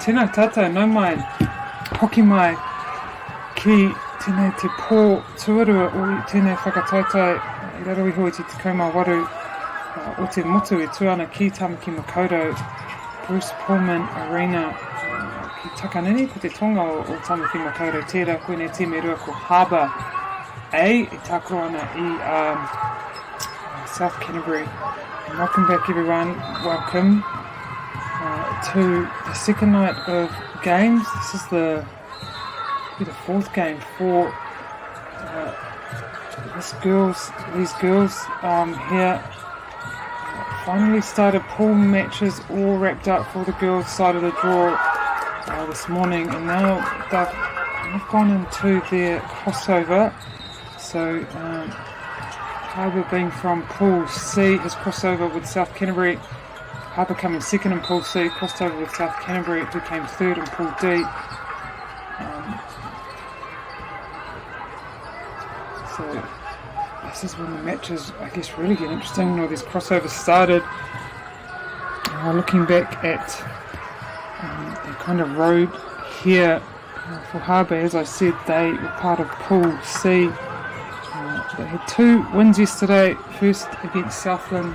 Tēnā tātou, nau mai, hoki mai, ki tēnei te pō tuarua o tēnei whakatautai, I raro iho I te tekau waru o te motu e tuana ki Tamaki Makaurau, Bruce Pulman Arena, ki Takanini, ko te tonga o Tamaki Makaurau, tērā koe nei te merua ko Harbour A, e tākoro ana I South Canterbury. And welcome back everyone, welcome to the second night of games. This is the fourth game for these girls here. Finally started pool matches all wrapped up for the girls side of the draw this morning, and now they've gone into their crossover. So Harbour being from Pool C has crossed over with South Canterbury. Harbour coming second in Pool C, crossed over with South Canterbury, who came third in Pool D. So this is when the matches, I guess, really get interesting. All these crossovers started. Looking back at the kind of road here for Harbour, as I said, they were part of Pool C. They had 2 wins yesterday. First against Southland.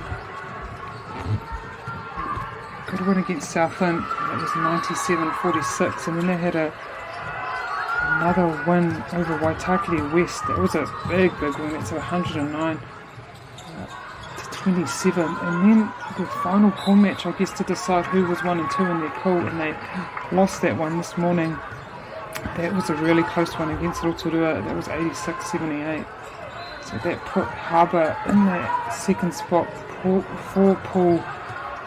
Good win against Southland, it was 97-46, and then they had another win over Waitakere West. That was a big win, that's 109 to 27, and then the final pool match, I guess, to decide who was 1 and 2 in their pool, and they lost that one this morning. That was a really close one against Rotorua, that was 86-78. So that put Harbour in that second spot for Pool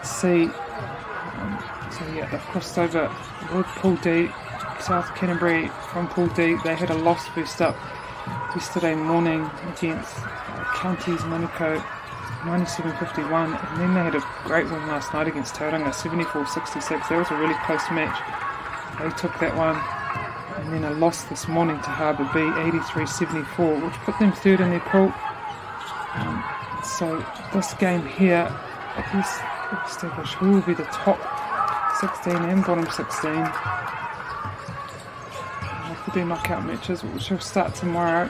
C. So yeah, they've crossed over with Pool D. South Canterbury from Pool D, they had a loss first up yesterday morning against Counties Manukau, 97-51, and then they had a great win last night against Tauranga, 74-66. That was a really close match. They took that one, and then a loss this morning to Harbour B, 83-74, which put them third in their pool. So this game here, I guess, establish who will be the top 16 and bottom 16 for their knockout matches, which will start tomorrow.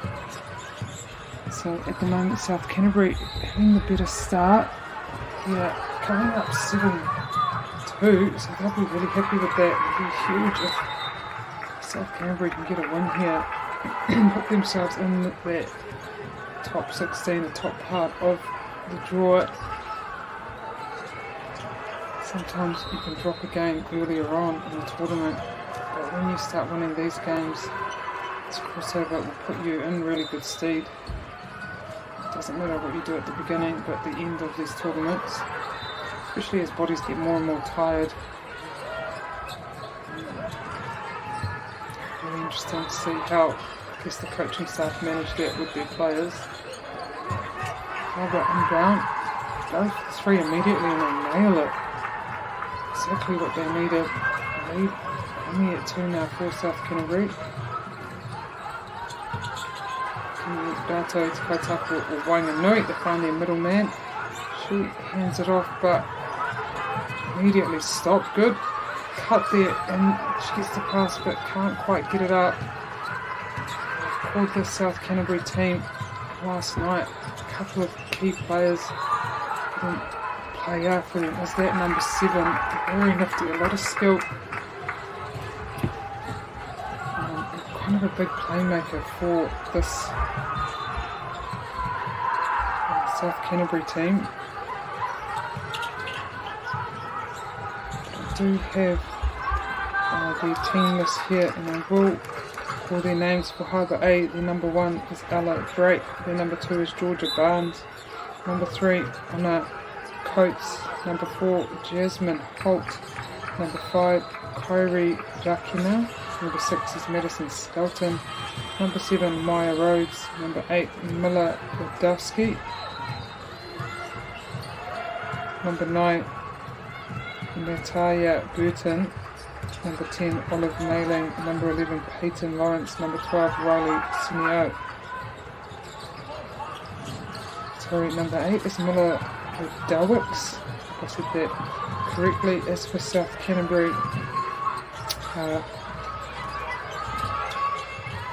So at the moment, South Canterbury having the better start. Yeah, coming up 7-2, so they'll be really happy with that. It'll be huge if South Canterbury can get a win here and put themselves in that top 16, the top part of the draw. Sometimes you can drop a game earlier on in the tournament, but when you start winning these games, this crossover will put you in really good stead. It doesn't matter what you do at the beginning, but at the end of these tournaments, especially as bodies get more and more tired. Really interesting to see how, I guess, the coaching staff manage that with their players. Harbour inbound. Go for the 3 immediately and they nail it. Exactly what they needed. Lead only at 2 now for South Canterbury. Dato to Kaitapu or Wainganui to find their middleman. She hands it off but immediately stopped. Good cut there and she gets the pass but can't quite get it up. I've called the South Canterbury team last night. A couple of key players didn't play out for them. Is that number 7? Very nifty, a lot of skill. Kind of a big playmaker for this South Canterbury team. I do have their team list here and I will call their names for Harbour A. Their number 1 is Ella Drake, their number 2 is Georgia Barnes, number 3 Anna Coates, number 4 Jasmine Holt, number 5 Kyrie Rakina, number 6 is Madison Skelton, number 7 Maya Rhodes, number 8 Mila Wadowski, number 9 Natalia Burton, number 10 Olive Mailing, number 11 Peyton Lawrence, number 12 Riley Sinio. Sorry, number 8 is Mila Wadowicks, if I said that correctly. As for South Canterbury,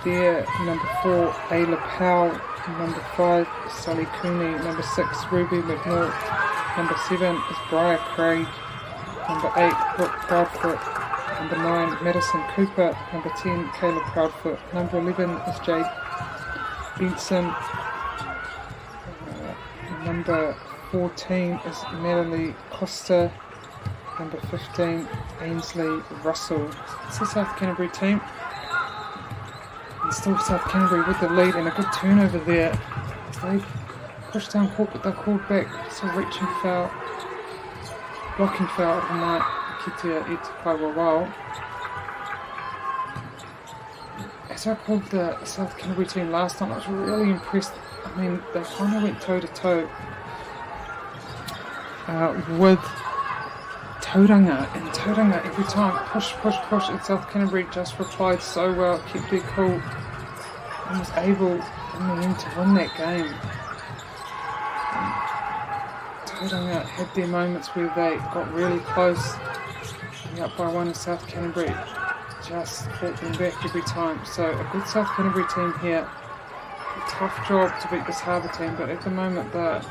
there, number 4 Ayla Powell, number 5 Sally Cooney, number 6 Ruby McNaught, number 7 is Briar Craig, number 8 Brooke Proudfoot, number 9 Madison Cooper, number 10 Kayla Proudfoot, number 11 is Jade Benson, number 14 is Natalie Costa, number 15 Ainsley Russell. It's the South Canterbury team. And still South Canterbury with the lead and a good turnover there. They pushed down court but they're called back. It's a reaching foul. Blocking foul on my Kitia Itukaiwawao. As I called the South Canterbury team last time, I was really impressed. I mean, they kind of went toe to toe with Tauranga, and Tauranga every time push, and South Canterbury just replied so well, kept their cool, and was able in the end to win that game. Tauranga had their moments where they got really close, and up by 1 in South Canterbury just fought them back every time. So a good South Canterbury team here. A tough job to beat this Harbour team, but at the moment they're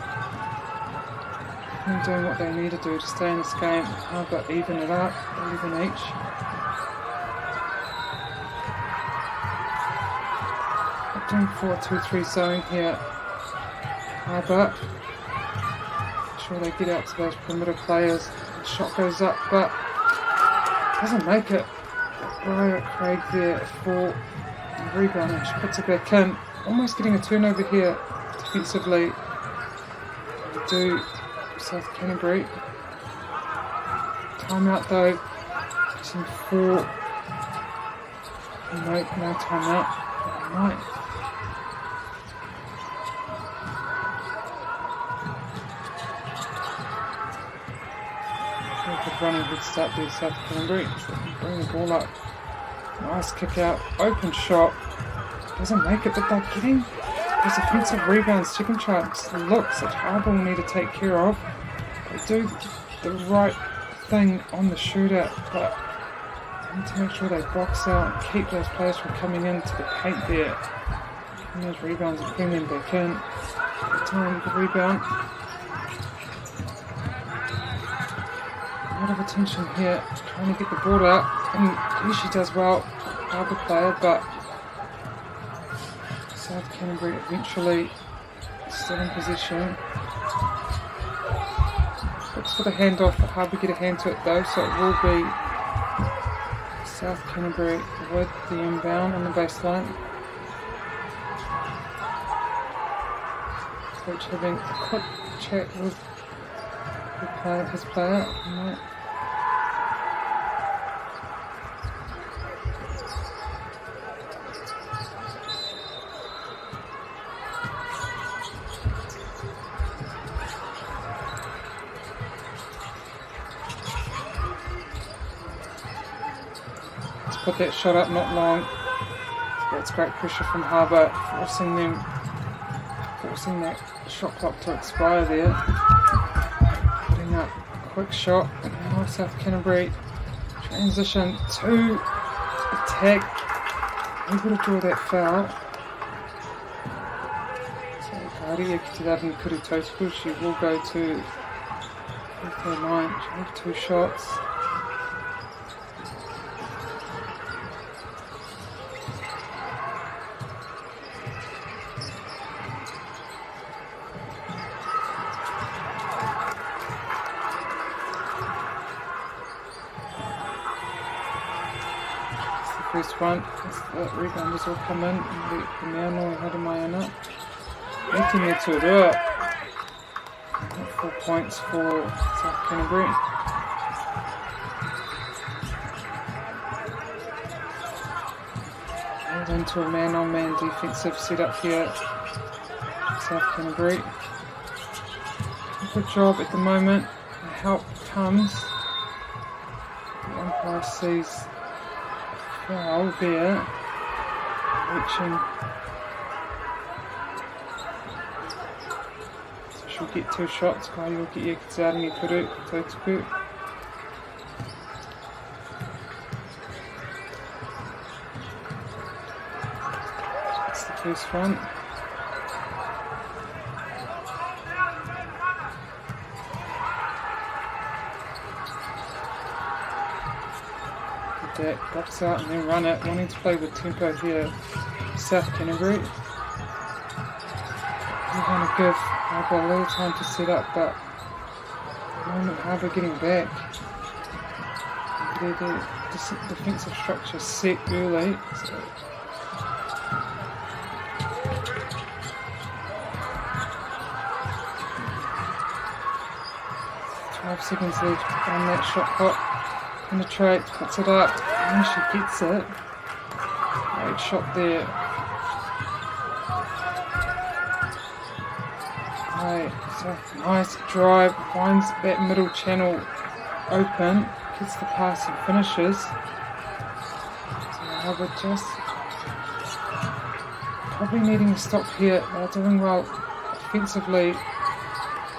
doing what they need to do to stay in this game. Harbour even it up, 11 each. Doing 4-2-3 zone here. Harbour, sure they get out to those perimeter players. The shot goes up, but doesn't make it. Briar Craig there for the rebound, and she puts it back in. Almost getting a turnover here defensively. We do South Canterbury. Timeout though. Using 4. No timeout. Right. Good running, good start there, South Canterbury. So they can bring the ball up. Nice kick out. Open shot. Doesn't make it, but they're getting those offensive rebounds. Chicken Sharks looks that Harbour will need to take care of. They do the right thing on the shootout, but they need to make sure they box out and keep those players from coming into the paint there. And those rebounds and bring them back in. Good time, good rebound. A lot of attention here, trying to get the ball out. And here she does well, Harbour player, but South Canterbury eventually still in possession. Looks for the handoff, but Harbour get a hand to it though, so it will be South Canterbury with the inbound on the baseline. Coach having a quick chat with his player. put that shot up, not long. That's great pressure from Harbour, forcing that shot clock to expire there. Putting up a quick shot, and now South Canterbury transition to attack, able to draw that foul. So Karia ki te rari kuru tautiku, she will go to free throw line. She has 2 shots. First one, as the rebounders will come in, and the Mēānoi hara mai ana. Eti me tūrua. 4 points for South Canterbury. And into a man-on-man defensive setup here, South Canterbury. Good job at the moment. The help comes. The umpire sees foul there, reaching, so she'll get 2 shots. Kai will get ki te rari kuru tautiku. That's the first one. That box out and then run it, wanting to play with tempo here. South Canterbury. We're going to give Harbour a little time to set up, but at the moment Harbour getting back. The defensive structure set early. So 12 seconds left on that shot clock. Penetrates, puts it up, and she gets it. Great shot there. Right, so nice drive, finds that middle channel open, gets the pass and finishes. So Harbour just probably needing to stop here. They're doing well offensively,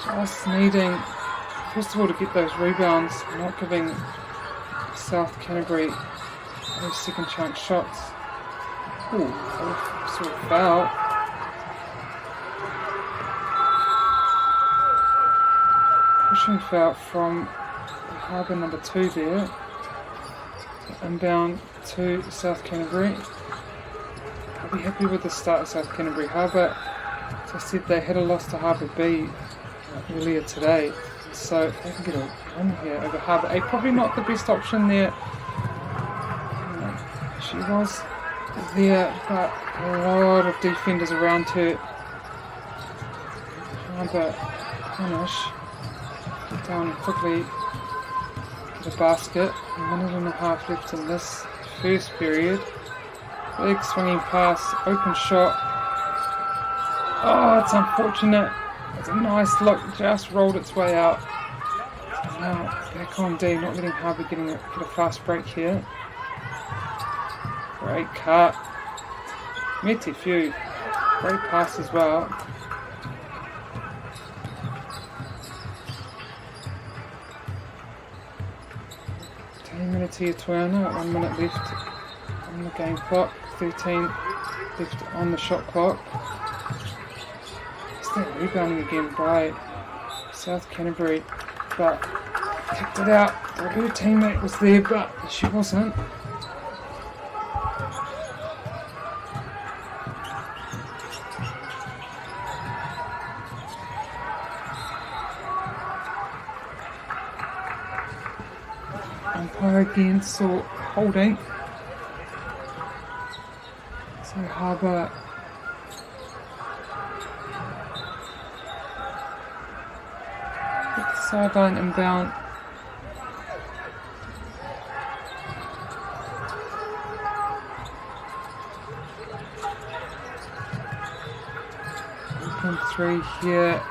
just needing, first of all, to get those rebounds, not giving South Canterbury those second chance shots. Ooh, sort of foul. Pushing foul from Harbour number 2 there. Inbound to South Canterbury. I'll be happy with the start of South Canterbury. Harbour, as I said, they had a loss to Harbour B earlier today. So if they can get a win here over Harbour A, probably not the best option there. She was there, but a lot of defenders around her. Harbour punish. Get down quickly. Get a basket. A minute and a half left in this first period. Big swinging pass, open shot. Oh, it's unfortunate. It's a nice look, just rolled its way out. So now back on D, not letting Harbour get a fast break here. Great cut. Meti few. Great pass as well. Minutes here, 12 now, 1 minute left on the game clock, 13 left on the shot clock. It's that rebounding again by South Canterbury, but kicked it out. Her teammate was there, but she wasn't. Umpire again saw holding. So Harbour with the sideline inbound. Open 3 here.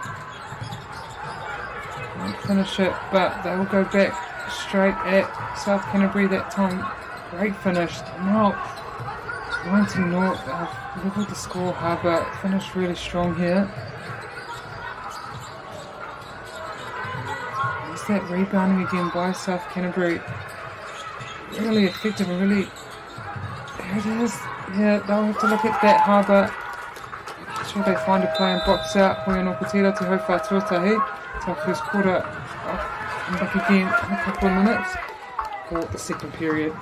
Won't finish it, but they will go back straight at South Canterbury that time. Great finish. Now 19-0, leveled the score. Harbour finished really strong here. There's that rebounding again by South Canterbury. Really effective and really... There it is. Yeah, they'll have to look at that. Harbour. Sure they find a play and box out. Hoi anō kutira te hau whā tuatahi. So our first quarter. I'll come back again in a couple of minutes for the second period.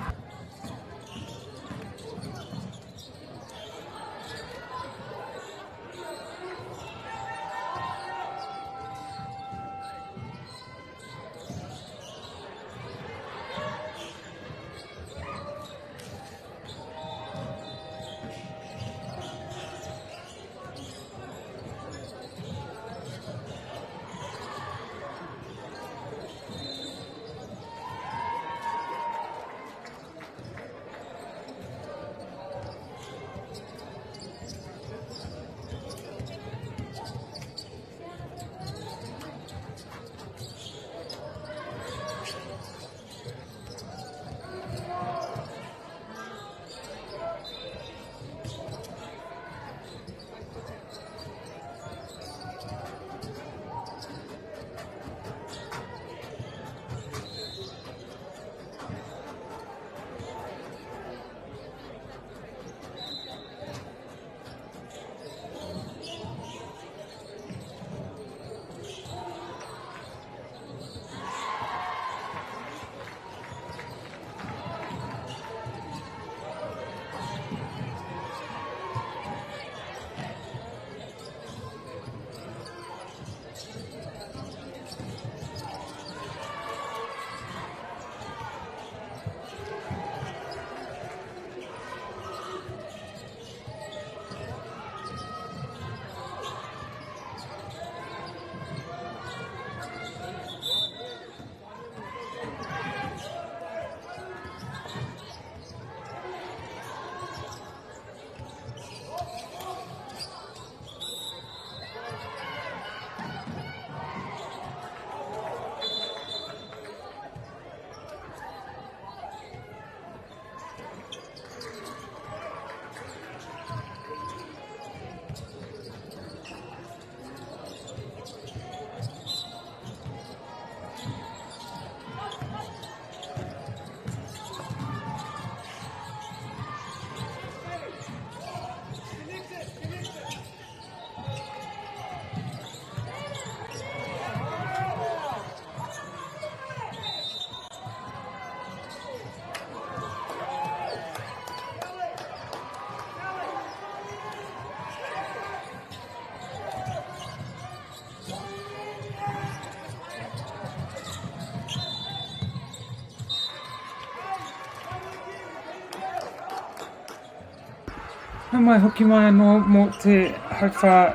Nā mai hoki mai anō mō te hauwha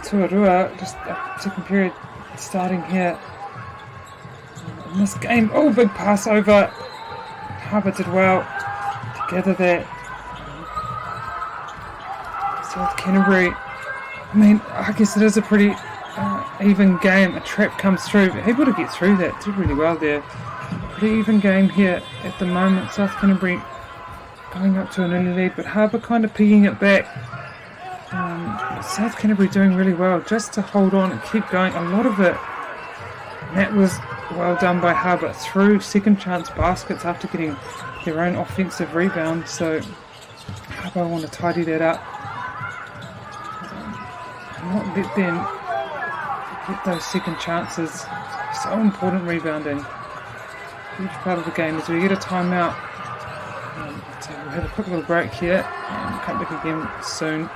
tuarua, just a second period starting here. In this game, oh, big pass over. Harbour did well to gather that. South Canterbury, I mean, I guess it is a pretty even game. A trap comes through, but able to get through that, did really well there. Pretty even game here at the moment. South Canterbury going up to an early lead, but Harbour kind of pegging it back. South Canterbury doing really well just to hold on and keep going. A lot of it, that was well done by Harbour through second chance baskets after getting their own offensive rebound. So Harbour want to tidy that up. Not let them get those second chances. So important rebounding. Huge part of the game as we get a timeout. So we'll have a quick little break here and come back again soon.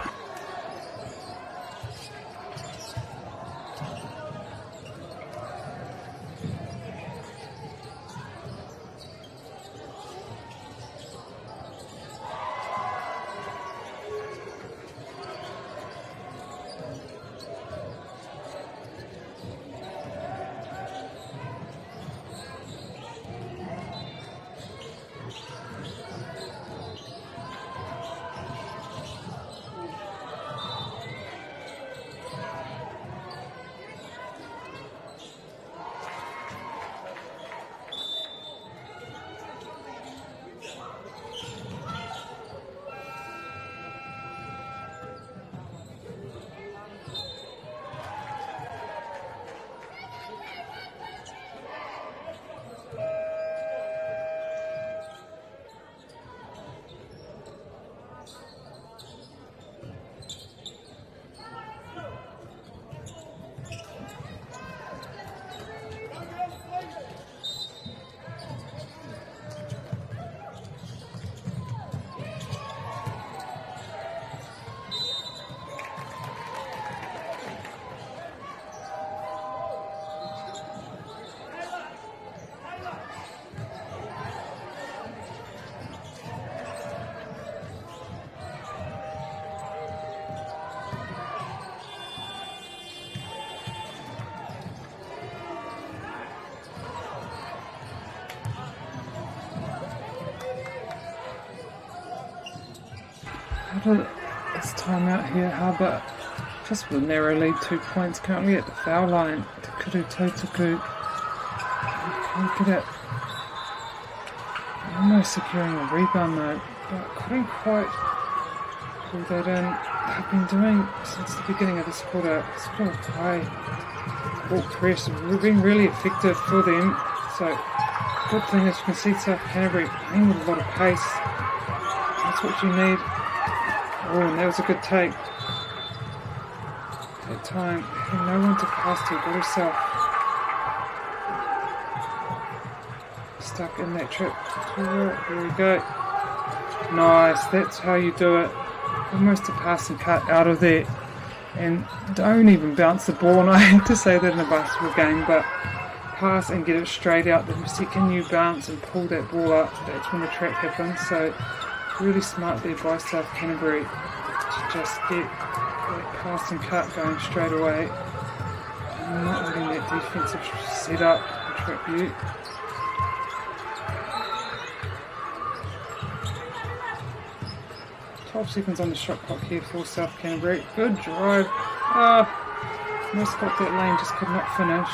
Harbour, it's time out here. Harbour just with a narrow lead, 2 points currently at the foul line. Te Kuru Tautaku can't get it. Almost securing a rebound though, but couldn't quite pull that in. They've been doing since the beginning of this quarter sort of high court press. We've been really effective for them. So good thing is you can see South Canterbury playing with a lot of pace. That's what you need. Oh, and that was a good take. That time, having no one to pass to, got herself stuck in that trip. There we go. Nice, that's how you do it. Almost a pass and cut out of there. And don't even bounce the ball. And I hate to say that in a basketball game, but pass and get it straight out. The second you bounce and pull that ball up, that's when the trap happens. So really smart there by South Canterbury to just get that pass and cut going straight away. And not letting that defensive set up trap you. Seconds on the shot clock here for South Canterbury. Good drive. Almost got that lane, just could not finish.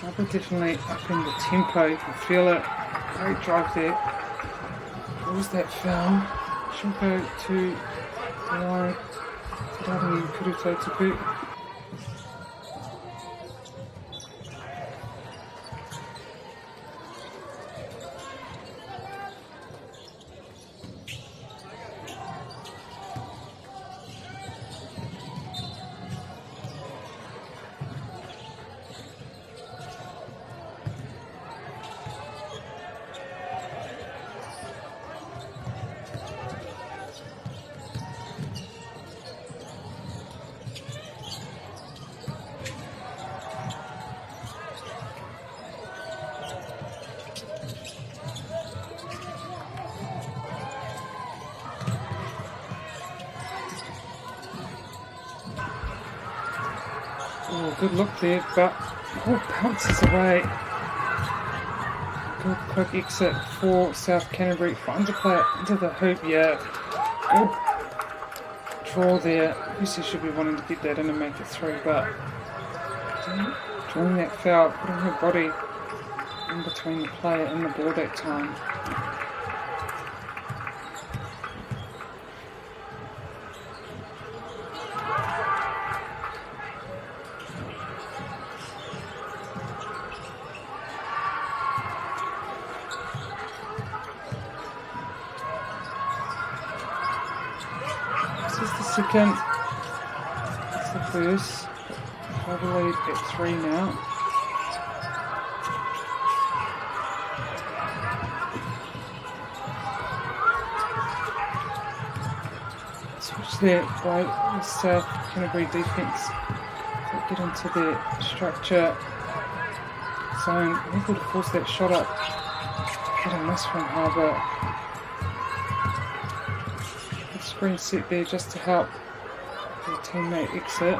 Harbour definitely upping the tempo. You can feel it. Great drive there. Draws that foul. She'll go to the line. Te Kuru Tautaku. Oh, good look there, but bounces away. Good quick exit for South Canterbury. Finds a player into the hoop, yeah. Good draw there. Obviously should be wanting to get that in and make it through, but drawing that foul, putting her body in between the player and the ball that time. Second, that's the first. Harbour lead at 3 now. Switch there by the South Canterbury defence to get into their structure zone, able to force that shot up. Get a miss from Harbour. Screen set there just to help their teammate exit.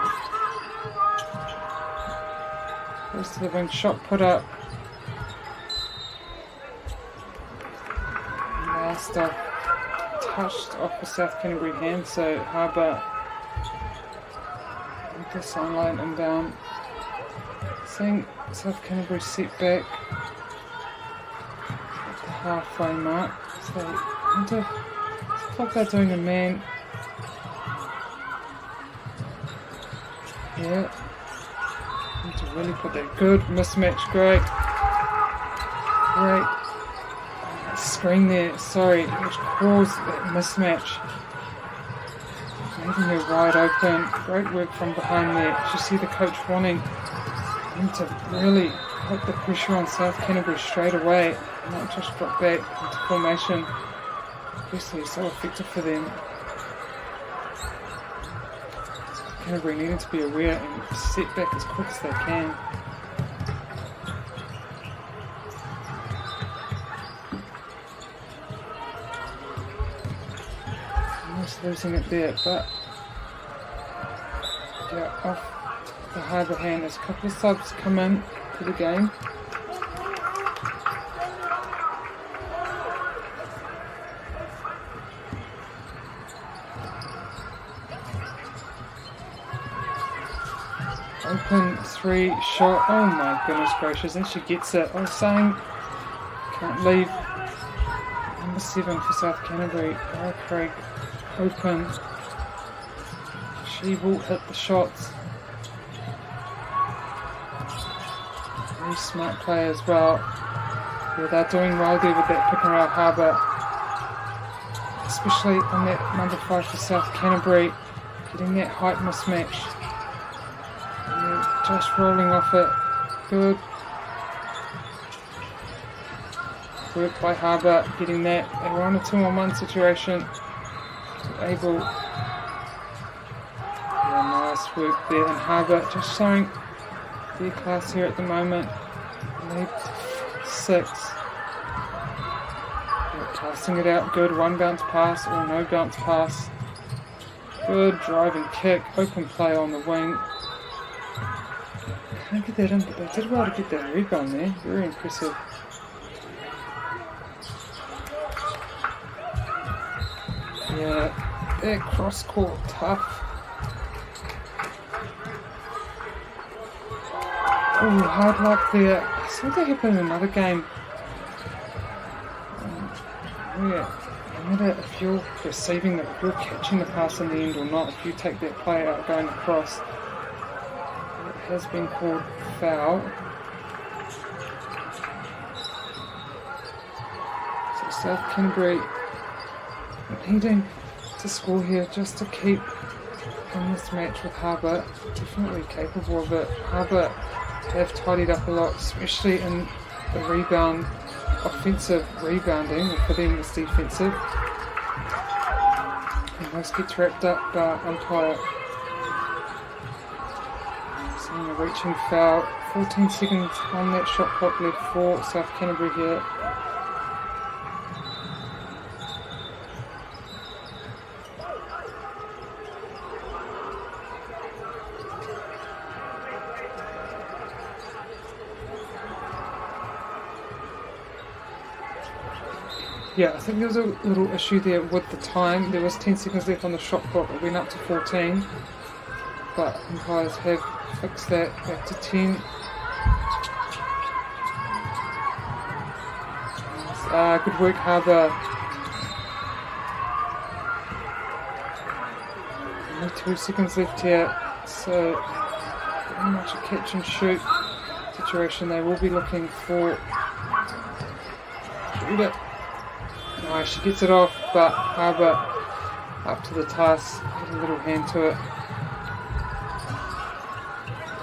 Goes to the wing, shot put up. Last stuff touched off the South Canterbury hand, so Harbour with the sideline and down. Seeing South Canterbury set back at the halfway mark, so looks like they're doing a man. Yeah. Need to really put that good mismatch. Great. Screen there. Sorry, which caused that mismatch. Leaving her wide open. Great work from behind there. You see the coach wanting him to really put the pressure on South Canterbury straight away, not just drop back into formation. Obviously so effective for them. Canterbury needing to be aware and set back as quick as they can. Almost losing it there, but yeah, off the Harbour hand as a couple of subs come in to the game. 3 shot. Oh my goodness gracious, and she gets it. I was saying, can't leave. Number 7 for South Canterbury, Lara Craig, open. She will hit the shots. Very smart play as well. Yeah, they're doing well there with that pick and roll Harbour. Especially on that number 5 for South Canterbury. Getting that height mismatch. And they're just rolling off it. Good work by Harbour. Getting that. They were on a 2-on-1 situation. Able. Yeah, nice work there. And Harbour just showing their class here at the moment. Lead 6. Passing it out, good. 1 bounce pass or no bounce pass. Good driving kick, open play on the wing. Can't get that in, but they did well to get that rebound there. Very impressive. Yeah, that cross court tough. Oh, hard luck there. I saw that happen in another game. Yeah, no matter if you're receiving it, if you're catching the pass in the end or not, if you take that play out going across, it has been called foul. So South Canterbury needing to score here just to keep in this match with Harbour. Definitely capable of it. Harbour have tidied up a lot, especially in the rebound. Offensive rebounding, for them it's defensive. And most gets wrapped up by umpire. Seeing a reaching foul. 14 seconds on that shot clock left for South Canterbury here. Yeah, I think there was a little issue there with the time. There was 10 seconds left on the shot clock. It went up to 14. But umpires have fixed that back to 10. Good work, Harbour. Only 2 seconds left here. So, very much a catch and shoot situation. They will be looking for... Shoot it. Nice, she gets it off, but Harbour up to the task, had a little hand to it.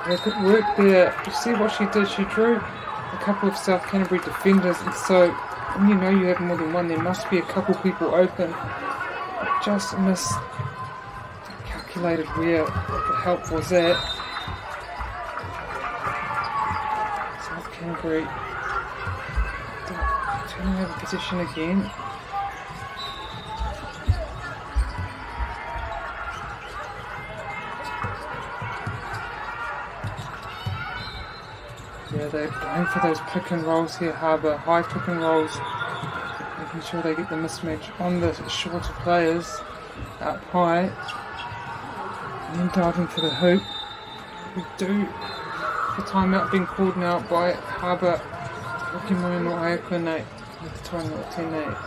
Yeah, good work there. You see what she did? She drew a couple of South Canterbury defenders, and so when you know you have more than one, there must be a couple people open. But just miscalculated where the help was at. South Canterbury turning over position again. Yeah, they're going for those pick and rolls here, Harbour. High pick and rolls. Making sure they get the mismatch on the shorter players up high. And then diving for the hoop. We do. The timeout being called now by Harbour. Hoki moe no ai koenei. With the time of 10-8.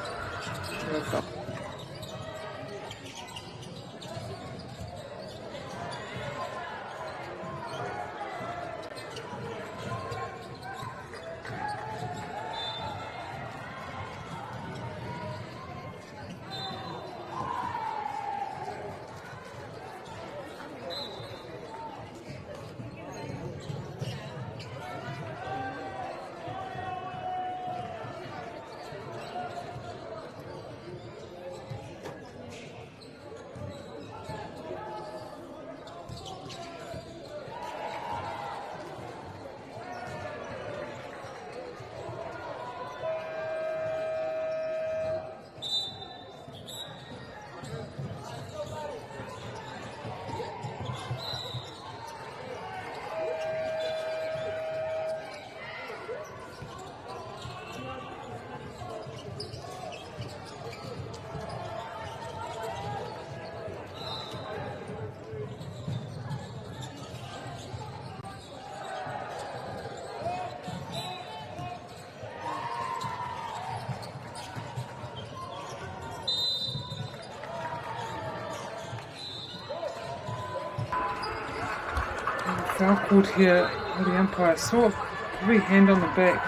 foul called here by the umpire. Saw probably hand on the back.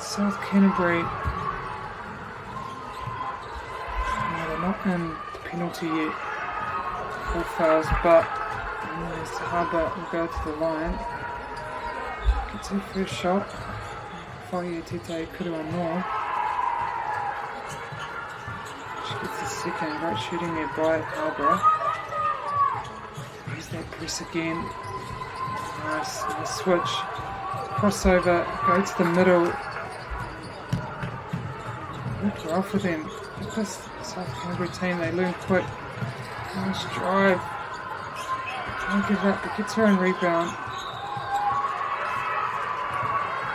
South Canterbury. No, they're not in the penalty yet. 4 fouls, but Harbour will go to the line. Gets her first shot. Whaia Tete Kuruanoa. She gets the second. Great shooting there by Harbour. Here's that press again. Nice switch. Crossover. Go to the middle. Worked well for them. This South Canterbury team, they learn quick. Nice drive. Don't give up. It gets her own rebound.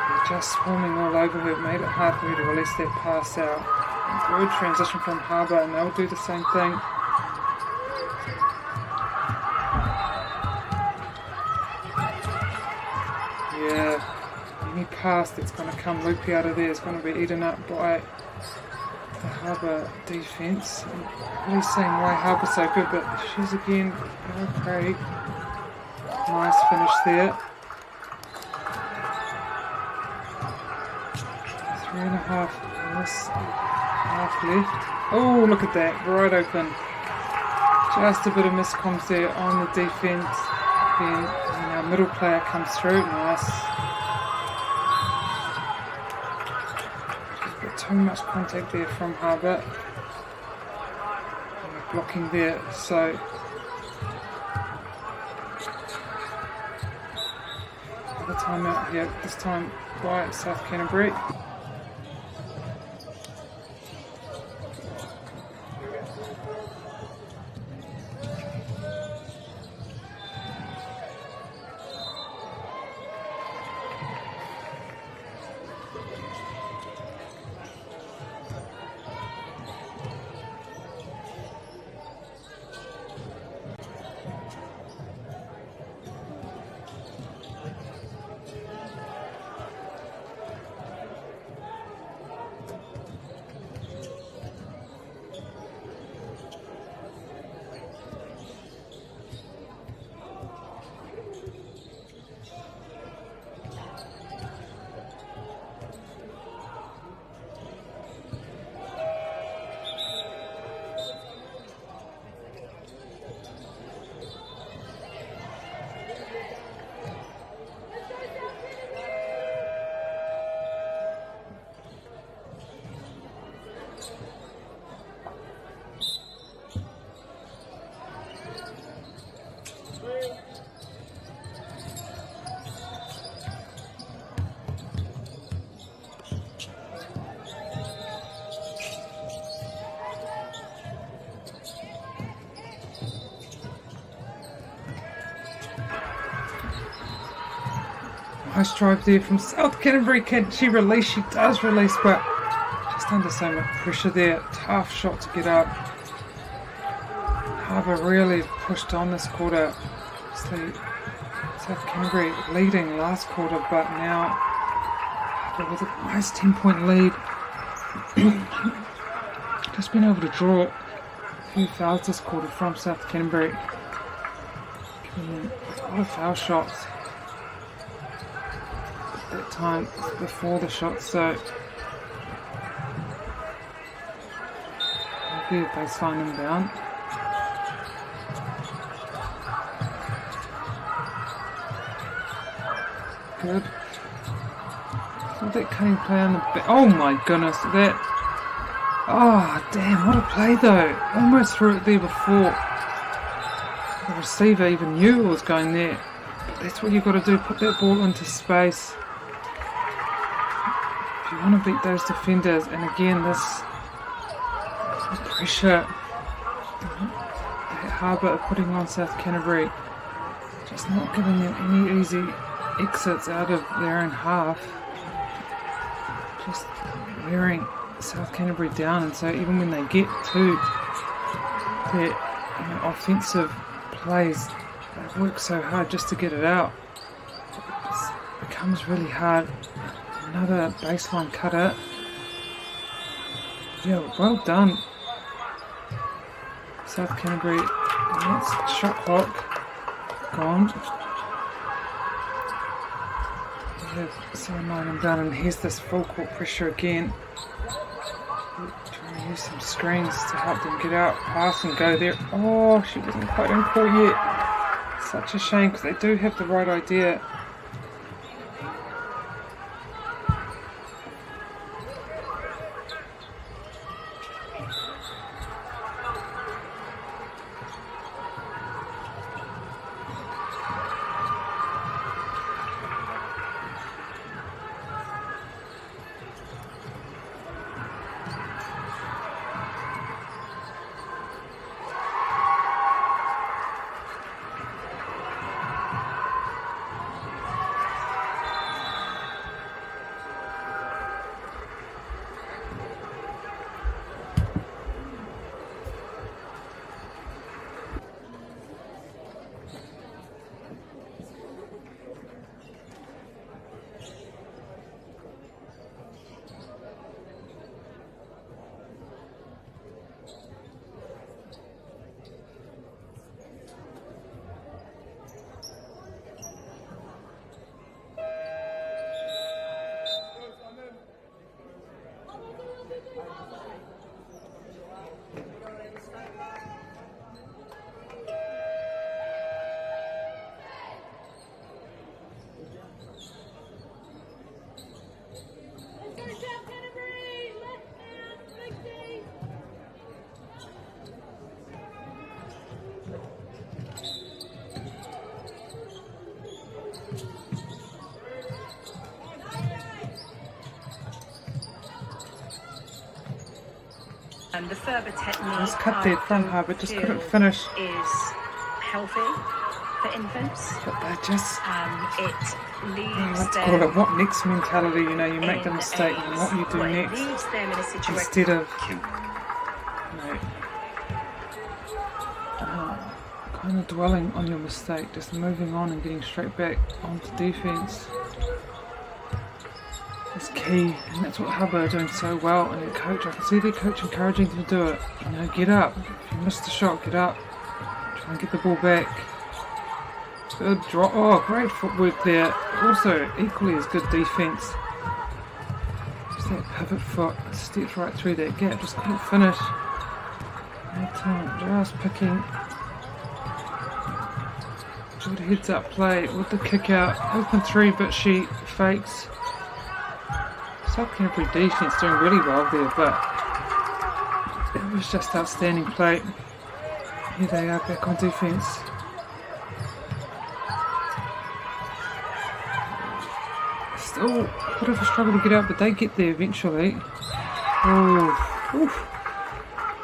They're just swarming all over her. It made it hard for her to release that pass out. Good transition from Harbour, and they'll do the same thing. Yeah, any pass that's going to come loopy out of there is going to be eaten up by the Harbour defence. Really saying why Harbour's so good, but she's again okay. Nice finish there. 3.5 minutes left. Oh, look at that, right open. Just a bit of miscomms there on the defence. Then our middle player comes through. Nice. Too much contact there from Harbour. Blocking there, so the timeout here, this time by South Canterbury. Nice drive there from South Canterbury. Can she release? She does release, but just under so much pressure there. Tough shot to get up. Harbour really pushed on this quarter. South Canterbury leading last quarter, but now Harbour with a nice 10-point lead. Just been able to draw a few fouls this quarter from South Canterbury. Giving them a lot of foul shots. That time before the shot, so it'll be a baseline inbound. Good. Saw that cutting play on the back. Oh my goodness, that. Oh damn, what a play though. Almost threw it there before the receiver even knew it was going there. But that's what you've got to do, put that ball into space. If you want to beat those defenders, and again this pressure that Harbour are putting on South Canterbury, just not giving them any easy exits out of their own half, just wearing South Canterbury down, and so even when they get to their offensive plays, they work so hard just to get it out. It becomes really hard. Another baseline cutter. Yeah, well done, South Canterbury. And that's shot clock gone. to sideline him down, and here's this full court pressure again. Trying to use some screens to help them get out, pass and go there. Oh, she wasn't quite in court yet. Such a shame because they do have the right idea. The further technique Just cut there from her, but just couldn't finish. Is healthy for infants. But they just, it leaves let's them call it what next mentality, you know, you make the mistake and what you do next. Leaves them in a situation Instead of, kind of dwelling on your mistake, just moving on and getting straight back onto defence is key, and that's what Hubba are doing so well. And their coach, I can see their coach encouraging them to do it. You know, get up. If you missed the shot, get up. Try and get the ball back. Good drop. Oh, great footwork there. Also, equally as good defence. Just that pivot foot steps right through that gap. Just couldn't finish. No talent, just picking. Good heads up play with the kick out. Open three, but she fakes. South Canterbury defence doing really well there, but it was just outstanding play. Here they are back on defence. Still a bit of a struggle to get out, but they get there eventually. Oh,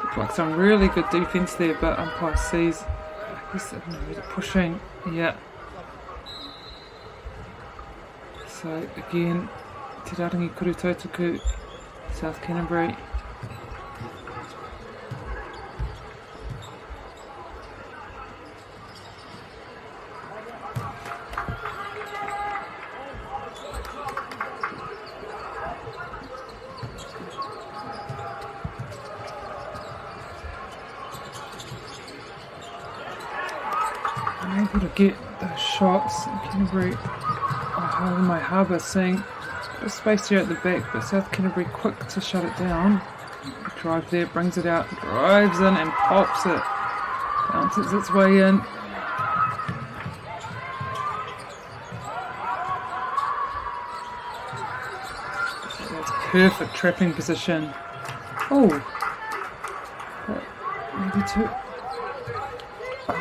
looked like some really good defence there, but umpire sees. I guess they're pushing. Yeah. So again, Te Rarangi Kurutautuku, South Canterbury. Unable to get those shots. Canterbury, my harbour saying space here at the back, but South Canterbury quick to shut it down. Drive there, brings it out, drives in and pops it. Bounces its way in. That's perfect trapping position. Oh, maybe two.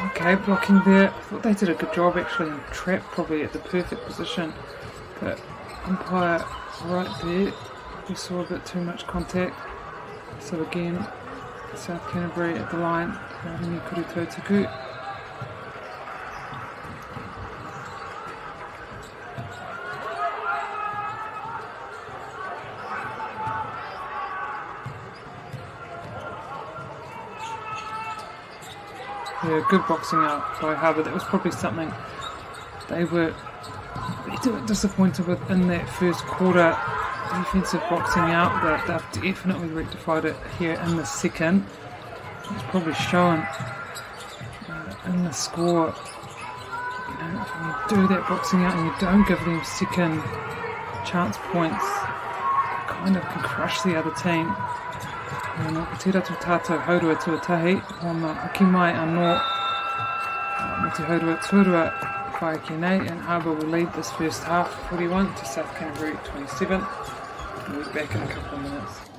Okay, blocking there. I thought they did a good job actually and trapped probably at the perfect position, but umpire right there, we saw a bit too much contact. So again, South Canterbury at the line, Rarangi Kurutautuku. Yeah, good boxing out by Harbour. That was probably something they were a bit disappointed with in that first quarter. Defensive boxing out, but they've definitely rectified it here in the second. It's probably shown in the score. You know, when you do that boxing out and you don't give them second chance points, kind of can crush the other team. Nō ka tira tō tātou haurua tuatahi, o ngā hoki mai anō me te haurua tuarua whae ki nei, and Harbour will lead this first half 41 to South Canterbury 27. We'll be back in a couple of minutes.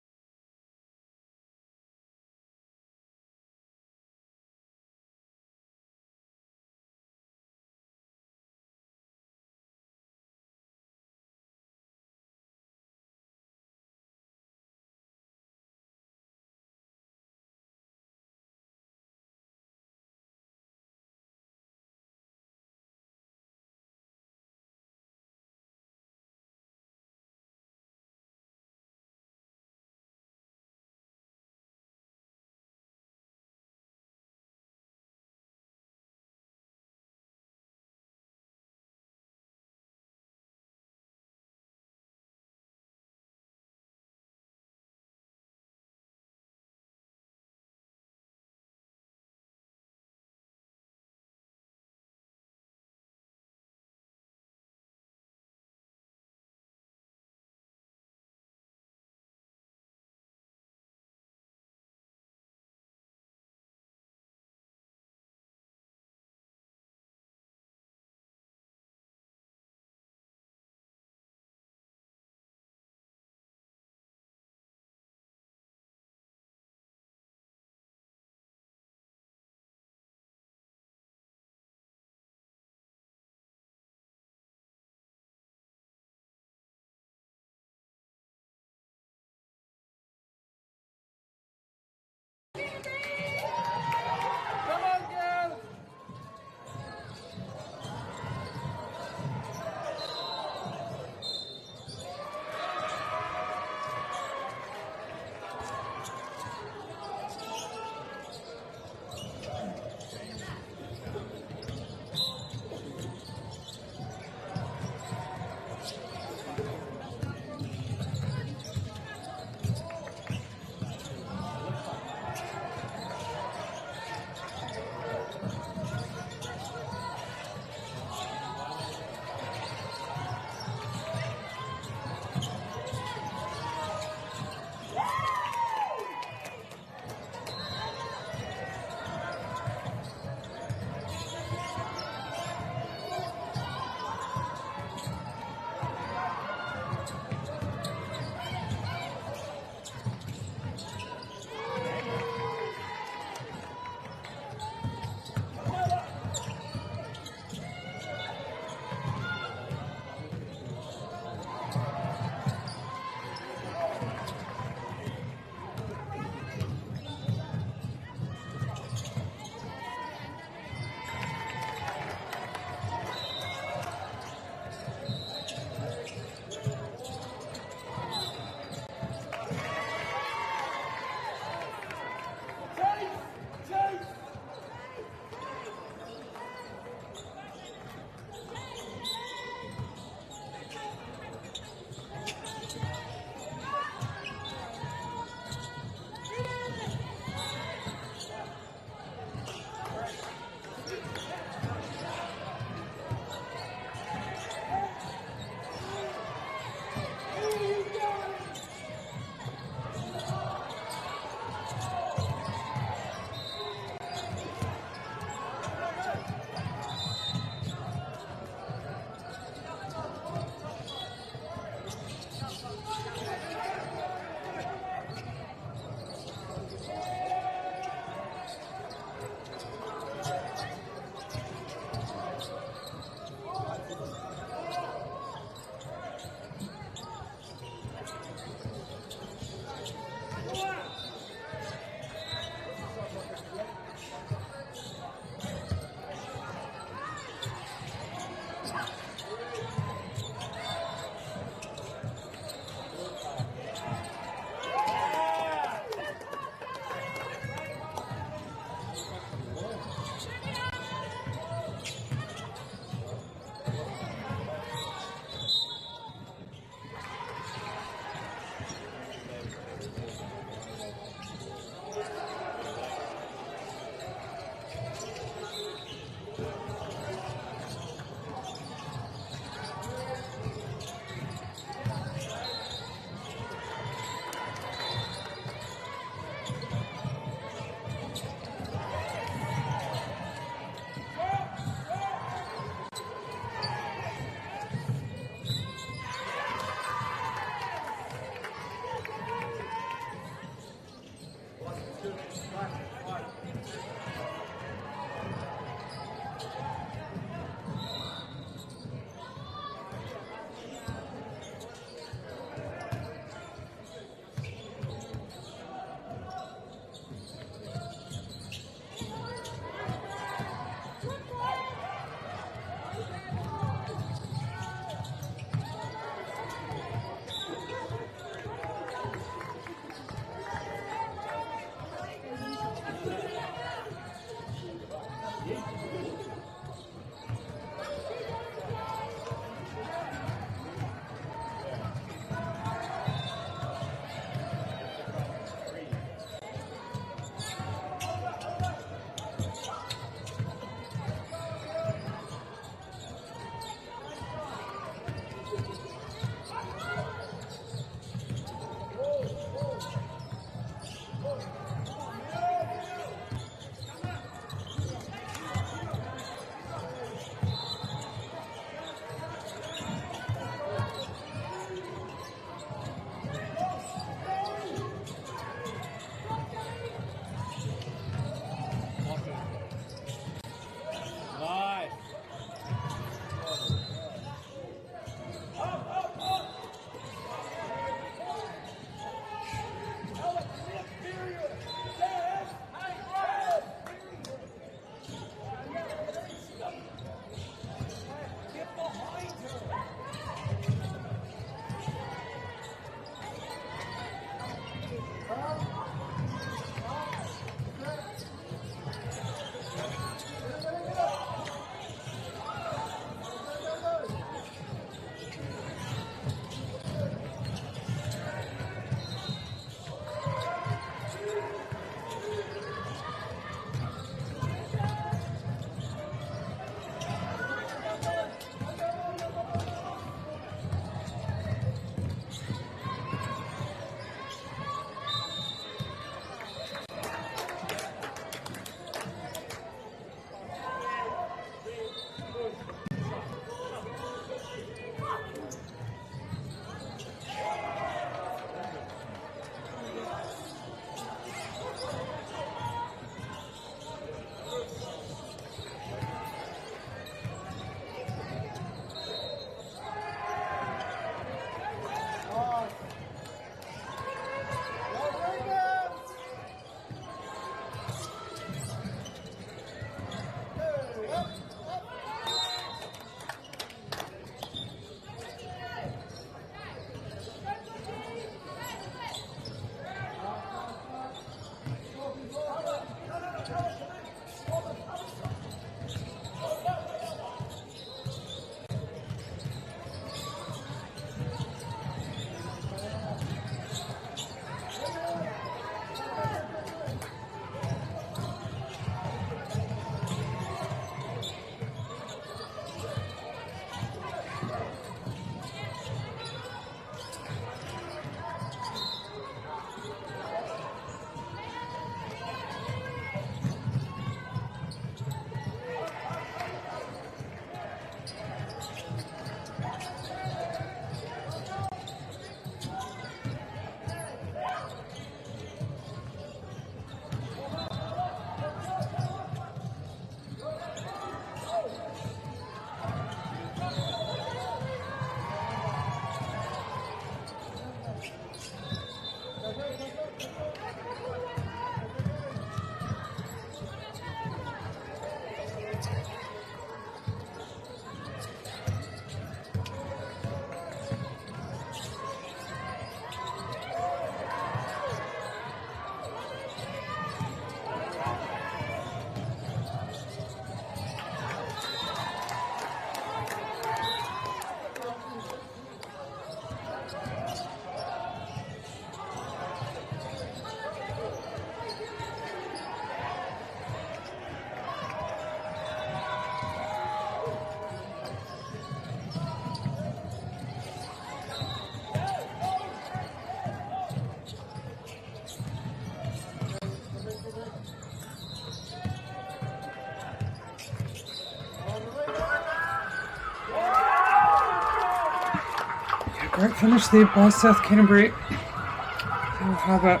Great finish there by South Canterbury. Pearl Harbor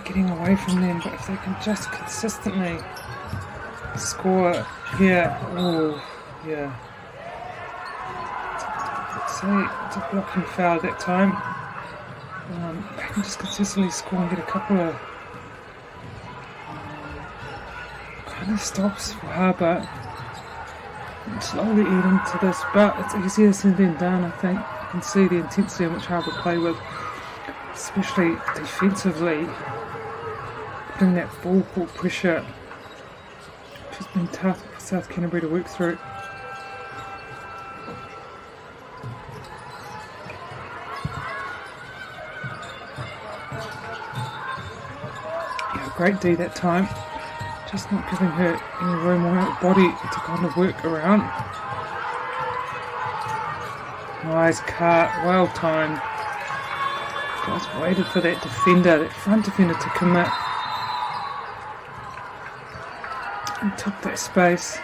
getting away from them, but if they can just consistently score here, oh yeah. So it's a blocking foul that time. They can just consistently score and get a couple of kind of stops for Harbor. Slowly eat into this, but it's easier said than done. I think you can see the intensity in which Harbour play with, especially defensively, putting that full court pressure. It's just been tough for South Canterbury to work through. Yeah, great D that time. Just not giving her any room on her body to kind of work around. Nice cut, well timed. Just waited for that defender, that front defender to commit. And took that space.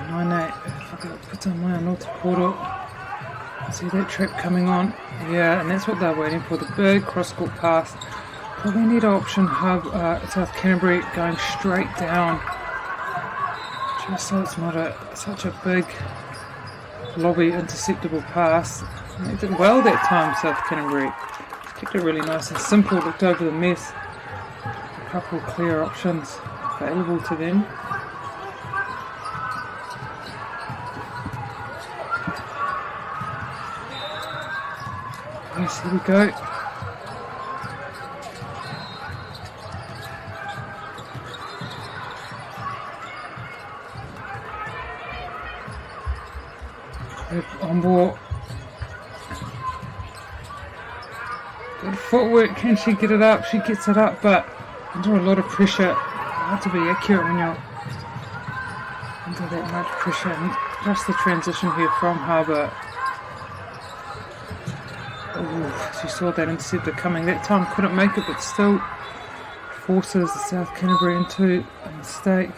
9-8, if I could put on my North Quarter. See that trap coming on? Yeah, and that's what they're waiting for, the big cross-court pass. But we need option hub South Canterbury going straight down, just so it's not such a big lobby interceptable pass. And they did well that time, South Canterbury. Kept it really nice and simple, looked over the mess. A couple of clear options available to them. Yes, here we go. On board. Good footwork. Can she get it up? She gets it up, but under a lot of pressure. Hard to be accurate when you're under that much pressure. And just the transition here from Harbour. Oh, she saw that interceptor coming. That time couldn't make it, but still forces the South Canterbury into a mistake.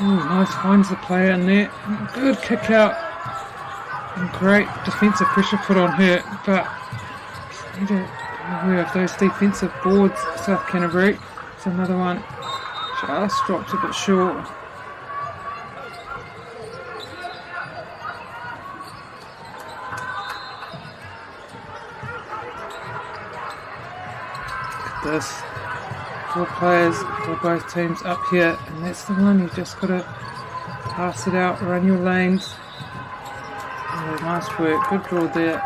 Ooh, nice, finds the player in there. Good kick out. And great defensive pressure put on her, but need to be aware of those defensive boards. South Canterbury. It's another one. Just dropped a bit short. this. 4 players for both teams up here, and that's the one. You just got to pass it out, run your lanes. Yeah, nice work, good draw there.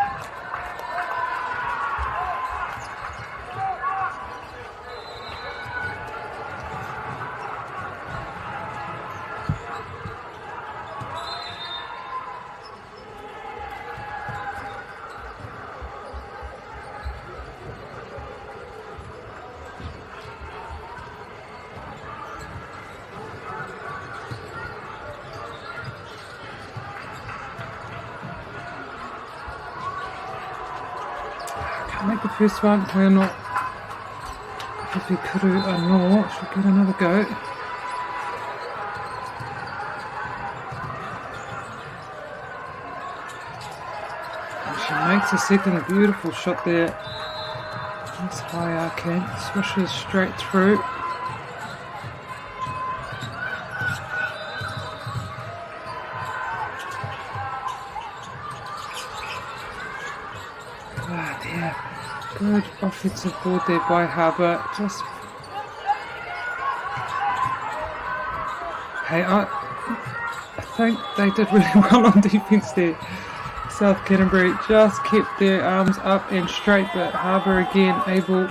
Make the first one, we're not. If we could no, should get another go. And she makes a second, beautiful shot there. Nice high arcane, swishes straight through. Good offensive board there by Harbour. Just hey, I think they did really well on defence there. South Canterbury just kept their arms up and straight, but Harbour again able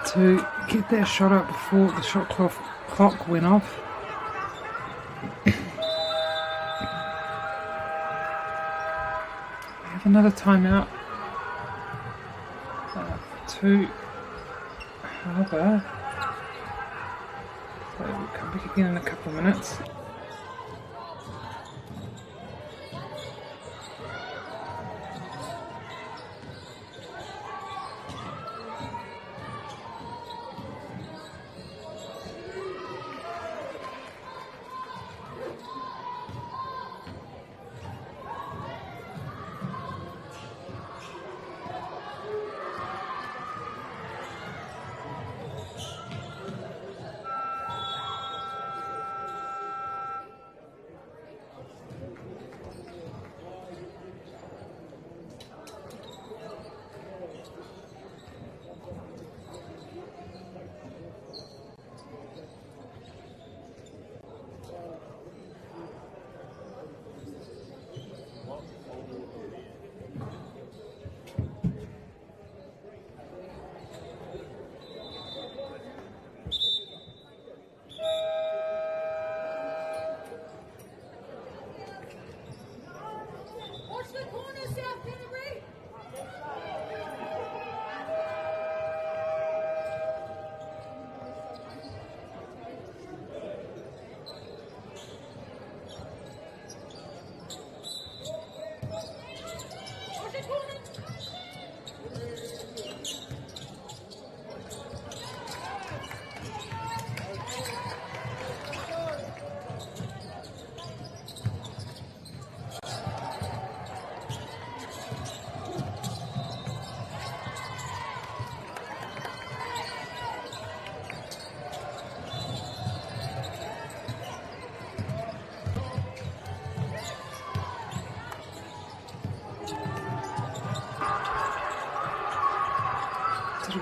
to get that shot up before the shot clock went off. We have another timeout. To Harbour. So we'll come back again in a couple of minutes.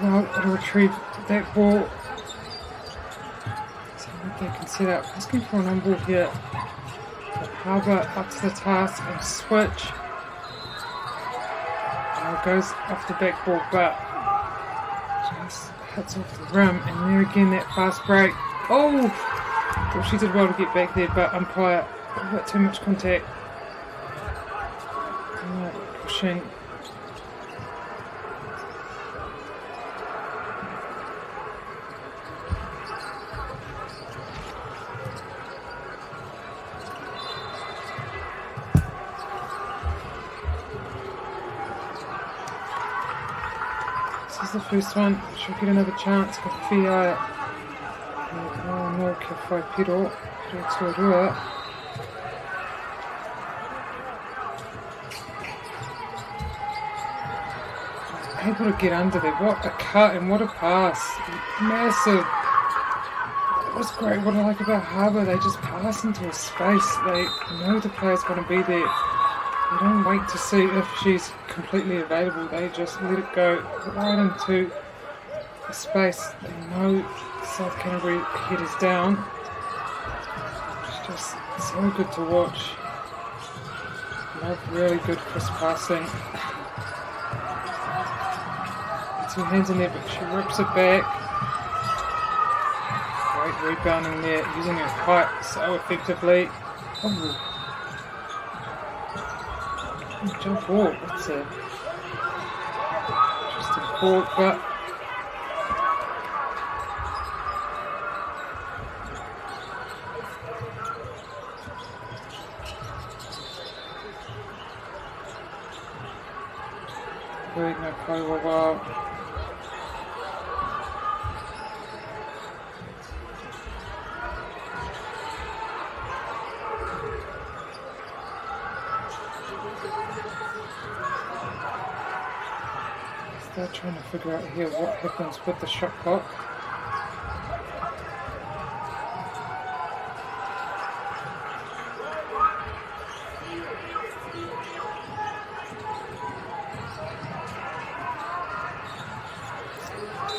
Well, to retrieve that ball. So they can set up. Asking for an on-ball here. Harbour up to the task and switch. Goes off the back ball, but just hits off the rim. And there again, that fast break. Oh! Thought she did well to get back there, but umpire a bit too much contact. Pushing. This is the first one. She'll get another chance. Ka whia no kia whai piro. Piro tuarua. Able to get under there. What a cut and what a pass. Massive. That was great. What I like about Harbour, they just pass into a space. They know the player's going to be there. They don't wait to see if she's completely available. They just let it go right into the space. They know South Canterbury head is down. It's just so good to watch. Love really good crisp passing. Two hands in there, but she rips it back. Great rebounding there, using her height so effectively. Oh. Jump ball, that's a interesting ball, but wait, no quite a while. They're trying to figure out here what happens with the shot clock.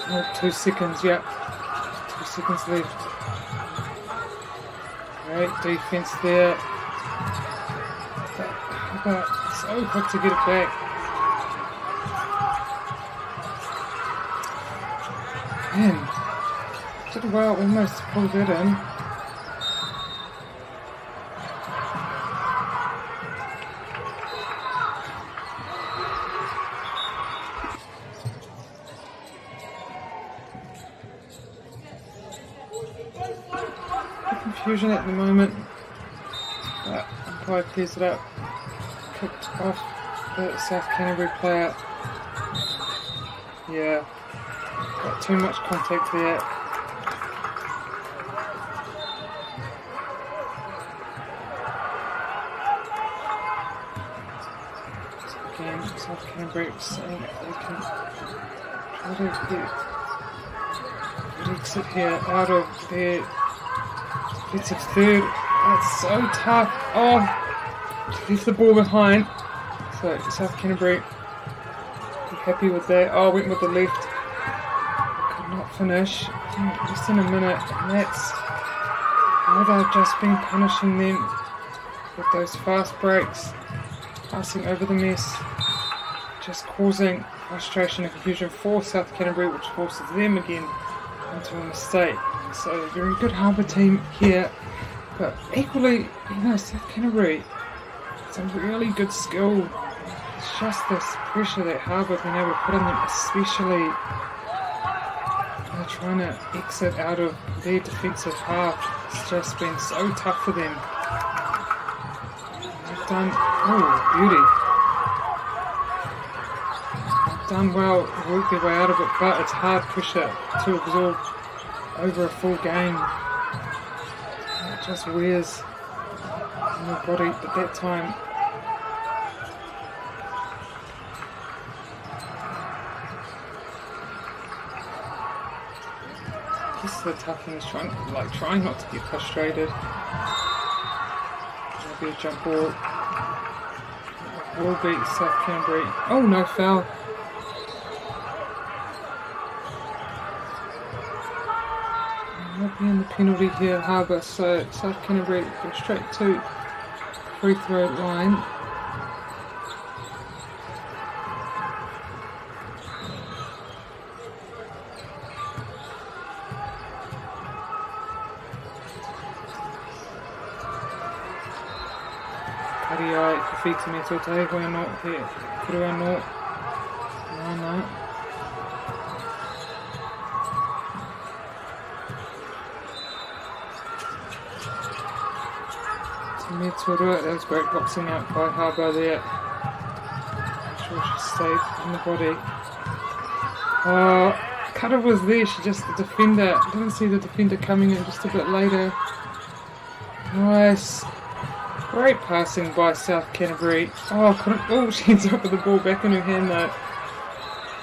Oh, 2 seconds, yeah. 2 seconds left. Great defense there. But so quick to get it back. Man, did well, almost pulled it in. Confusion at the moment, but umpire clears it up. Kicked off the South Canterbury player. Yeah. Got too much contact there. So again, South Canterbury saying if they can try to get an exit here out of their defensive third. That's so tough. Oh, left the ball behind. So South Canterbury be happy with that. Oh, went with the left. Finish less than a minute, and that's how they've just been punishing them with those fast breaks, passing over the mess, just causing frustration and confusion for South Canterbury, which forces them again into a mistake. So very good Harbour team here, but equally, South Canterbury, some really good skill. It's just this pressure that Harbour have been able to put on them, especially trying to exit out of their defensive half. It's just been so tough for them. They've done, beauty. They've done well, worked their way out of it, but it's hard pressure to absorb over a full game. It just wears on your body at that time. This is the tough thing, is trying not to get frustrated. There'll be a jump ball. Will beat South Canterbury. Oh, no foul. Not being the penalty here, Harbour. So South Canterbury go straight to free throw line. Kariai, Kawhiti me tō te hoi anō, he kuru anō, nāna. Te me tō rua, that was great boxing out by Harbour there. I'm sure she stayed in the body. Cutter was there, she just, the defender, didn't see the defender coming in just a bit later. Nice. Great passing by South Canterbury. She ends up with the ball back in her hand though.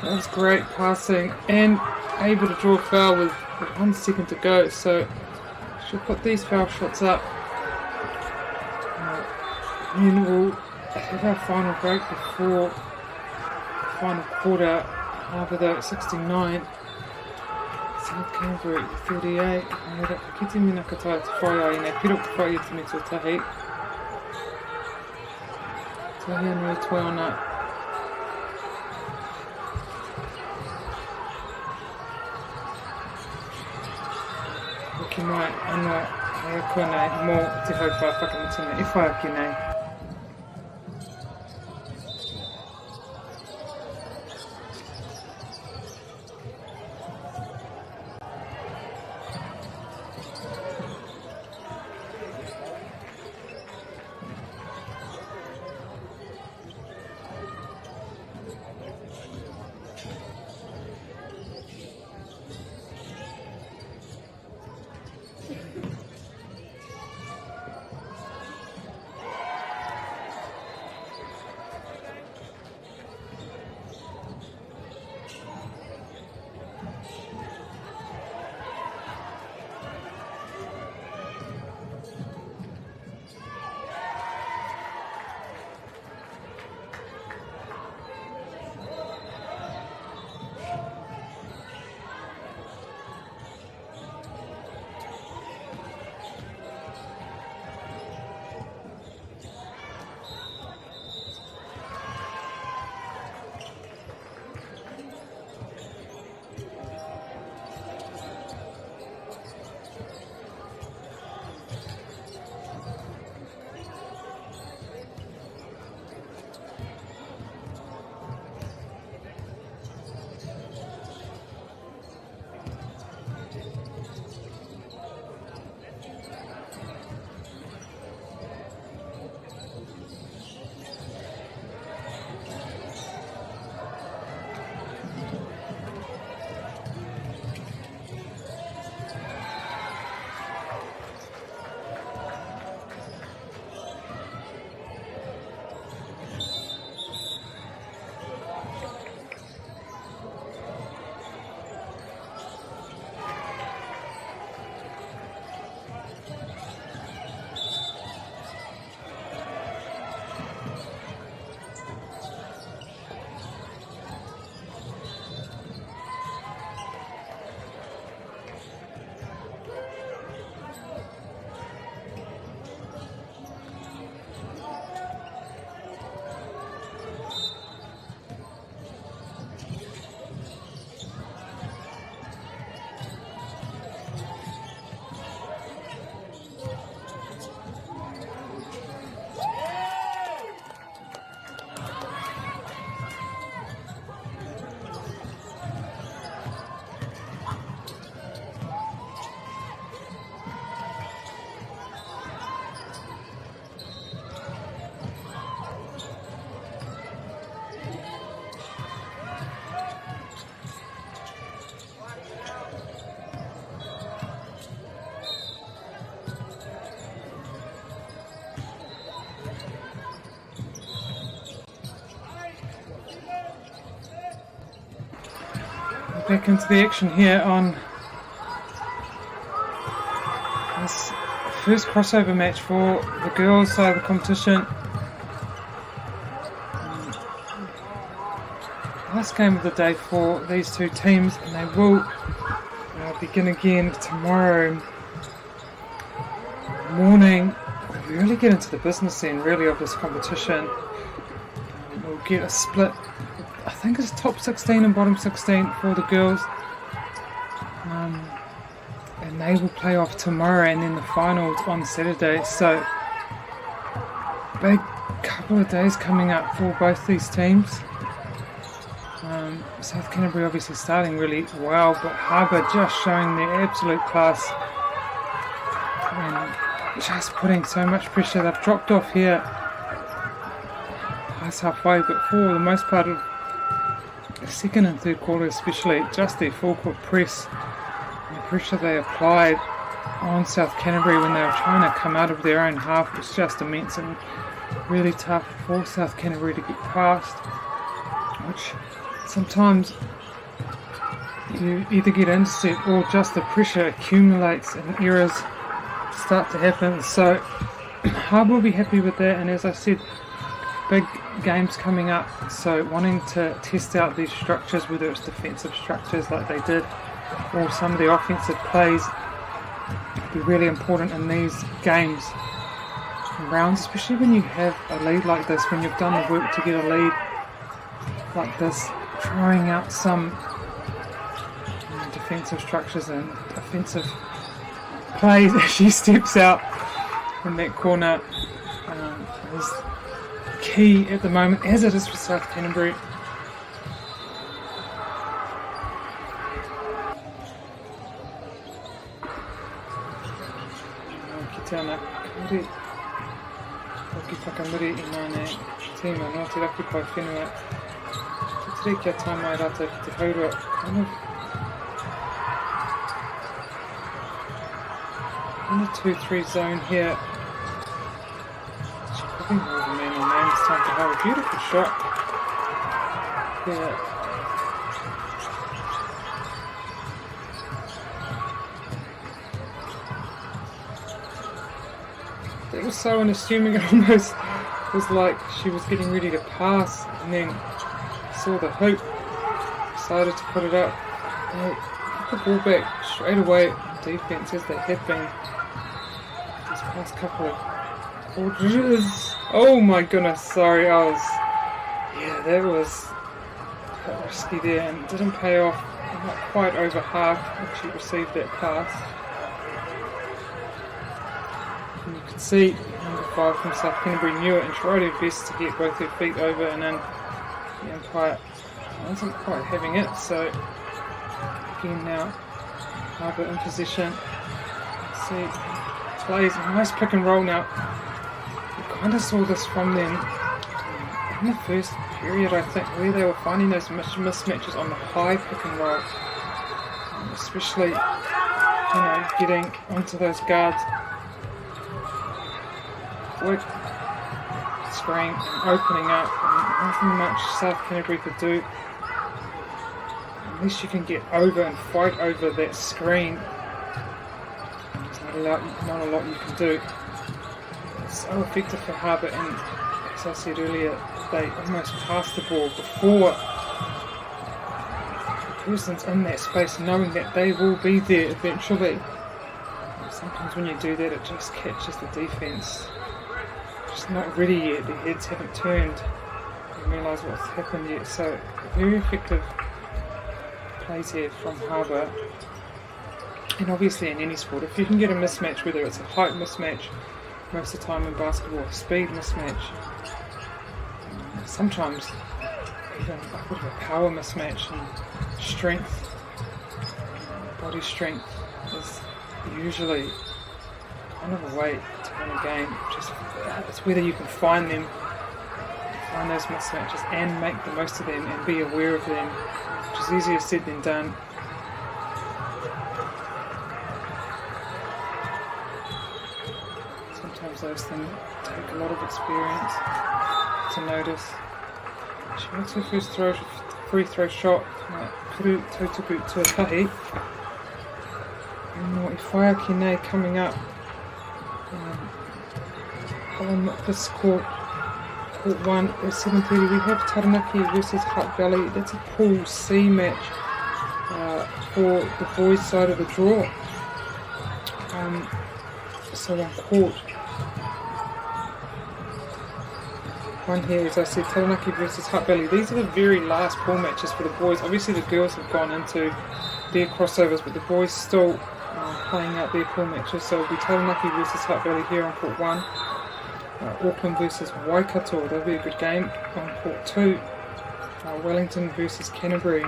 That was great passing and able to draw a foul with 1 second to go. So she'll put these foul shots up. And we'll had our final break before the final quarter. Harbour though at 69. South Canterbury 38. Mera kiti mina katoa te whai ai nei. Piro ka whai te me tō tahi. Tahi anui toi ona. Hoki mai anō hei a koe nei mō te hau wha whakamutina e whai aki nei. Back into the action here on this first crossover match for the girls side of the competition. Last game of the day for these two teams, and they will begin again tomorrow morning. We really get into the business end really of this competition. We'll get a split. I think it's top 16 and bottom 16 for the girls, and they will play off tomorrow and then the finals on Saturday. So big couple of days coming up for both these teams. South Canterbury obviously starting really well, but Harbour just showing their absolute class and just putting so much pressure. They've dropped off here past halfway, but for the most part of the second and third quarter especially, just their full court press and the pressure they applied on South Canterbury when they were trying to come out of their own half was just immense and really tough for South Canterbury to get past, which sometimes you either get intercept or just the pressure accumulates and errors start to happen. So Harbour will be happy with that, and as I said, big games coming up, so wanting to test out these structures, whether it's defensive structures like they did or some of the offensive plays, be really important in these games and rounds, especially when you have a lead like this, when you've done the work to get a lead like this, trying out some defensive structures and offensive plays as she steps out in that corner is key at the moment, as it is for South Canterbury. Ki tēnā kauri, hoki whakamuri I mana tīma no te raki pai whenua. Te tere kia tā mai rata ki te haurua, kind of in the 2-3 zone here. She's probably more of a man on man. It's time to have a beautiful shot. Yeah. That was so unassuming, it almost was like she was getting ready to pass and then saw the hoop, decided to put it up. Put the ball back straight away on defense as they had been these past couple of quarters. Oh my goodness, sorry, that was a bit risky there and didn't pay off. Not quite over half when she received that pass. And you could see number 5 from South Canterbury knew it and tried her best to get both her feet over, and then the umpire wasn't quite having it, so again now Harbour in possession. See, plays a nice pick and roll now. We kind of saw this from them in the first period, I think, where they were finding those mismatches on the high pick and roll, especially getting onto those guards quick, screen and opening up, and nothing much South Canterbury could do unless you can get over and fight over that screen. There's not a lot you can do. It's so effective for Harbour, and as I said earlier, they almost pass the ball before the person's in that space, knowing that they will be there eventually. Sometimes when you do that, it just catches the defence. Just not ready yet, their heads haven't turned and realise what's happened yet. So very effective plays here from Harbour. And obviously in any sport, if you can get a mismatch, whether it's a height mismatch, most of the time in basketball, a speed mismatch, sometimes even a bit of a power mismatch, and strength, body strength is usually kind of a way to win a game. Just it's whether you can find them, find those mismatches and make the most of them and be aware of them, which is easier said than done. Sometimes those things take a lot of experience to notice. She makes her first free throw shot. Kuru Tautuku Tuatahi. And more Ifaya Kine coming up. On this court 1 at 7:30, we have Taranaki versus Hutt Valley. That's a Pool C match for the boys' side of the draw. So on court 1 here, as I said, Taranaki versus Hutt Valley. These are the very last pool matches for the boys. Obviously the girls have gone into their crossovers, but the boys still playing out their pool matches. So it'll be Taranaki versus Hutt Valley here on court 1. Auckland versus Waikato, that'll be a good game. On court 2, Wellington versus Canterbury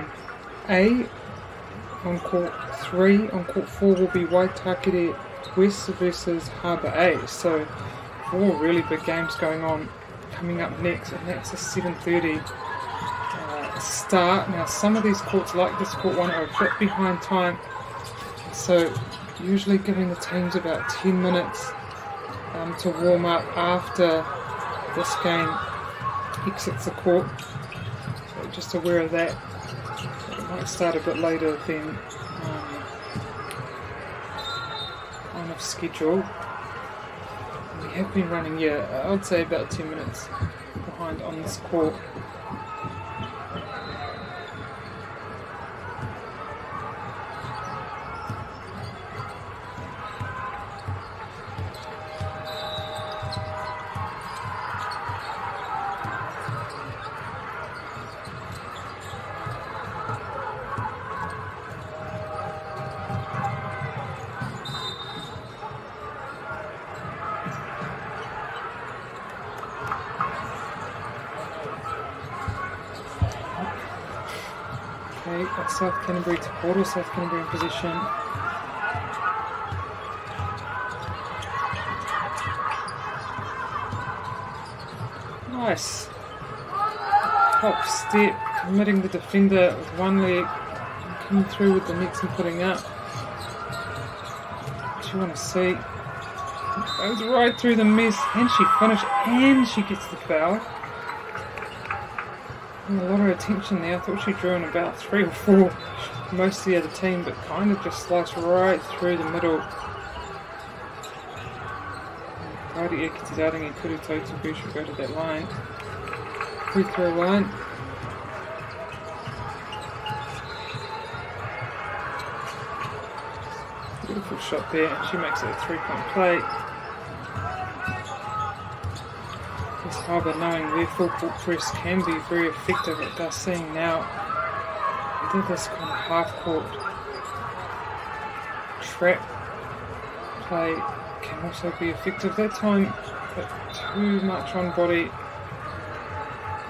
A. On court 3, on court 4 will be Waitakere West versus Harbour A. So 4 really big games going on coming up next, and that's a 7:30 start. Now some of these courts, like this court 1, are a bit behind time, so usually giving the teams about 10 minutes to warm up after this game exits the court. So just aware of that. It might start a bit later than on of schedule. We have been running, I would say about 10 minutes behind. find on this court. South Canterbury to quarter, South Canterbury in position. Nice. Top step, committing the defender with one leg, coming through with the nets and putting up. What you want to see. Goes right through the mess, and she finished, and she gets the foul. A lot of attention there. I thought she drew in about 3 or 4, most of the other team, but kind of just sliced right through the middle. Kauri Ekitidaringi Kuru Tautuku should go to that line. Free throw line. Beautiful shot there, and she makes it a 3-point play. Harbour, knowing their full court press can be very effective, it does seem now they did this kind of half court trap play can also be effective. That time put too much on body.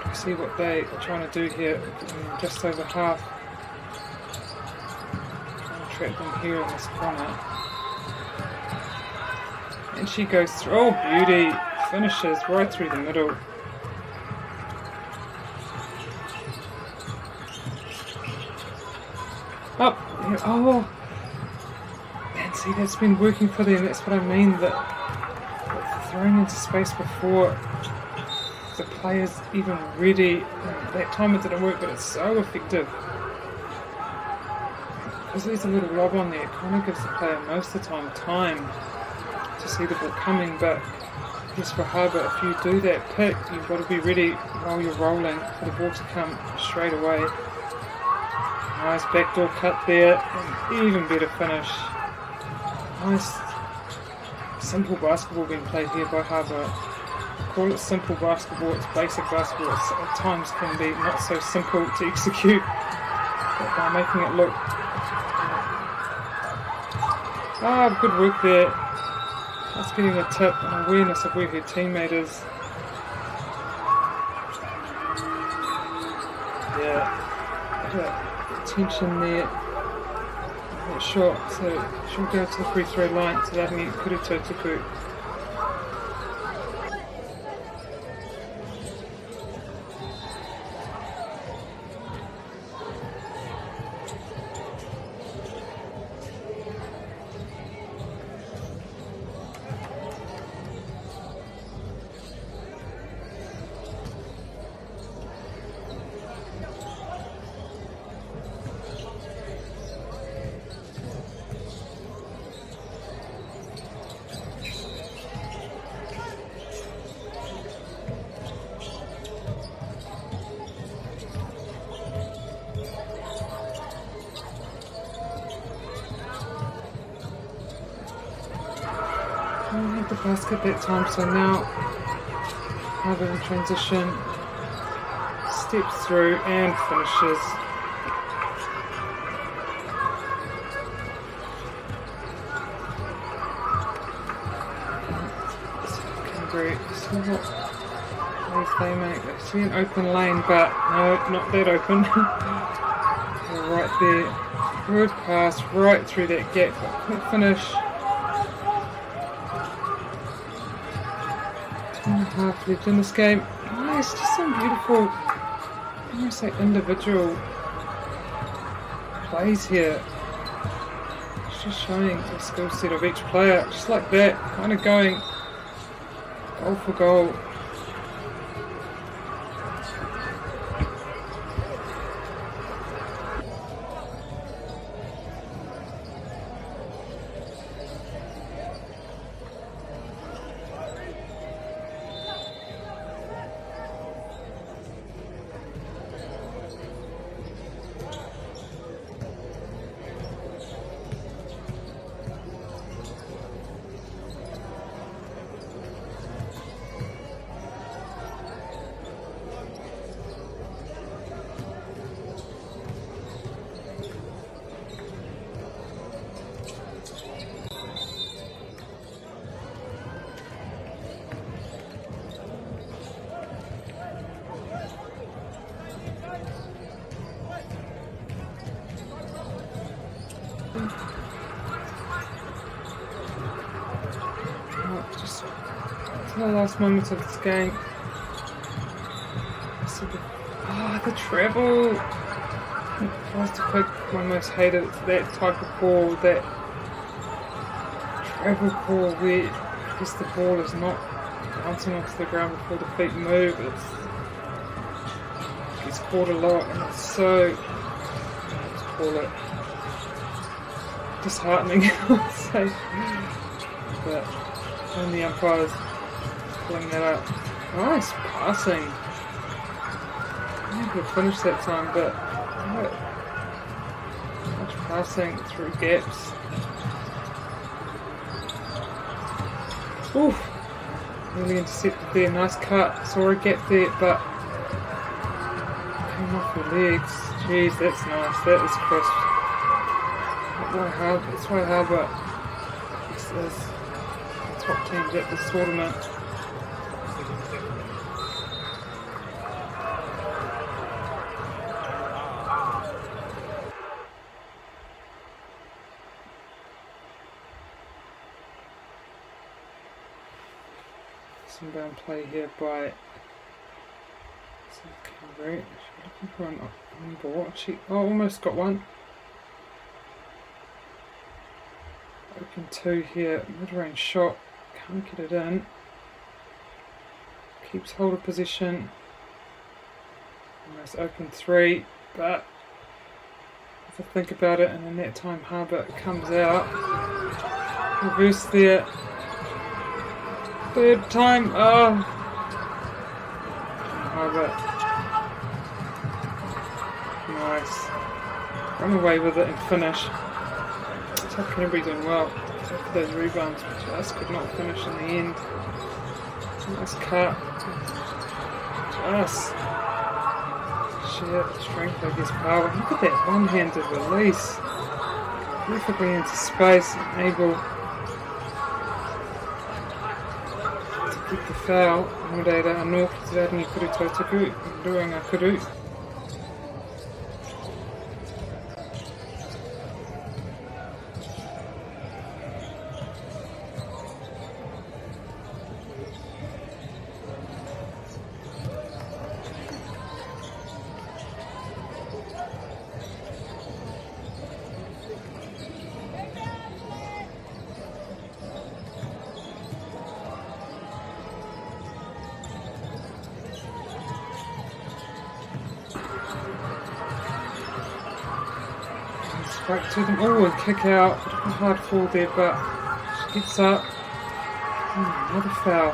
You see what they are trying to do here, just over half. Trying to trap them here in this corner. And she goes through, oh beauty! Finishes right through the middle. Up. Oh. And see, that's been working for them. That's what I mean. That throwing into space before the player's even ready. That time it didn't work, but it's so effective. Because there's a little lob on there, it kind of gives the player most of the time to see the ball coming, but yes, for Harbour, if you do that pick, you've got to be ready while you're rolling for the ball to come straight away. Nice backdoor cut there, and even better finish. Nice simple basketball being played here by Harbour. Call it simple basketball, it's basic basketball. It at times can be not so simple to execute, but by making it look... good work there. That's getting a tip and awareness of where her teammate is. Yeah, attention there. That shot, so she'll go to the free throw line to that means Kuru Tautuku. The basket that time, so now Harbour in transition, steps through and finishes. Canterbury, see what plays they make. They see an open lane, but no, not that open. They're right there, good pass right through that gap, but couldn't finish. 2.5 left in this game. Nice, just some beautiful, I want to say individual plays here. It's just showing the skill set of each player, just like that, kind of going goal for goal. the last moments of this game. The travel. If I was to pick my most hated, it's that type of call, that travel call where because the ball is not bouncing onto the ground before the feet move. It gets caught a lot, and it's so, let's call it, disheartening, I'd say. But when the umpires pulling that up, nice passing. I think we'll finish that time, but much passing through gaps. Oof, really intercepted there. Nice cut. Saw a gap there, but came off your legs. Jeez, that's nice. That is crisp. That's why Harbour is the top teams at this tournament. Some down play here by Canberra. Looking for an on ball. Almost got one. Open 2 here, mid-range shot. Can't get it in. Keeps hold of position. Almost open 3, but have to think about it, and in that time Harbour comes out. Reverse there. Third time, Harbour. Nice. Run away with it and finish. South Canterbury doing well after those rebounds, but just could not finish in the end. Nice cut. Just sheer strength, I guess, power. Look at that one-handed release. Perfectly into space and able get the foul. Moreira anō ki te rangi kuru tautaku, ruanga kuru. Back to them. Oh, and kick out. Bit of a hard fall there, but she gets up. Another foul.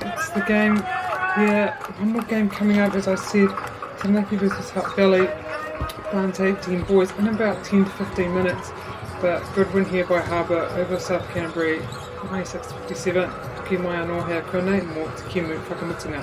That's the game. Yeah, one more game coming up, as I said. Taranaki versus Hutt Valley. Barnes 18 boys in about 10 to 15 minutes. But good win here by Harbour over South Canterbury. 96-57. Ki mai anō hea konei, mō te kimu whakamutunga.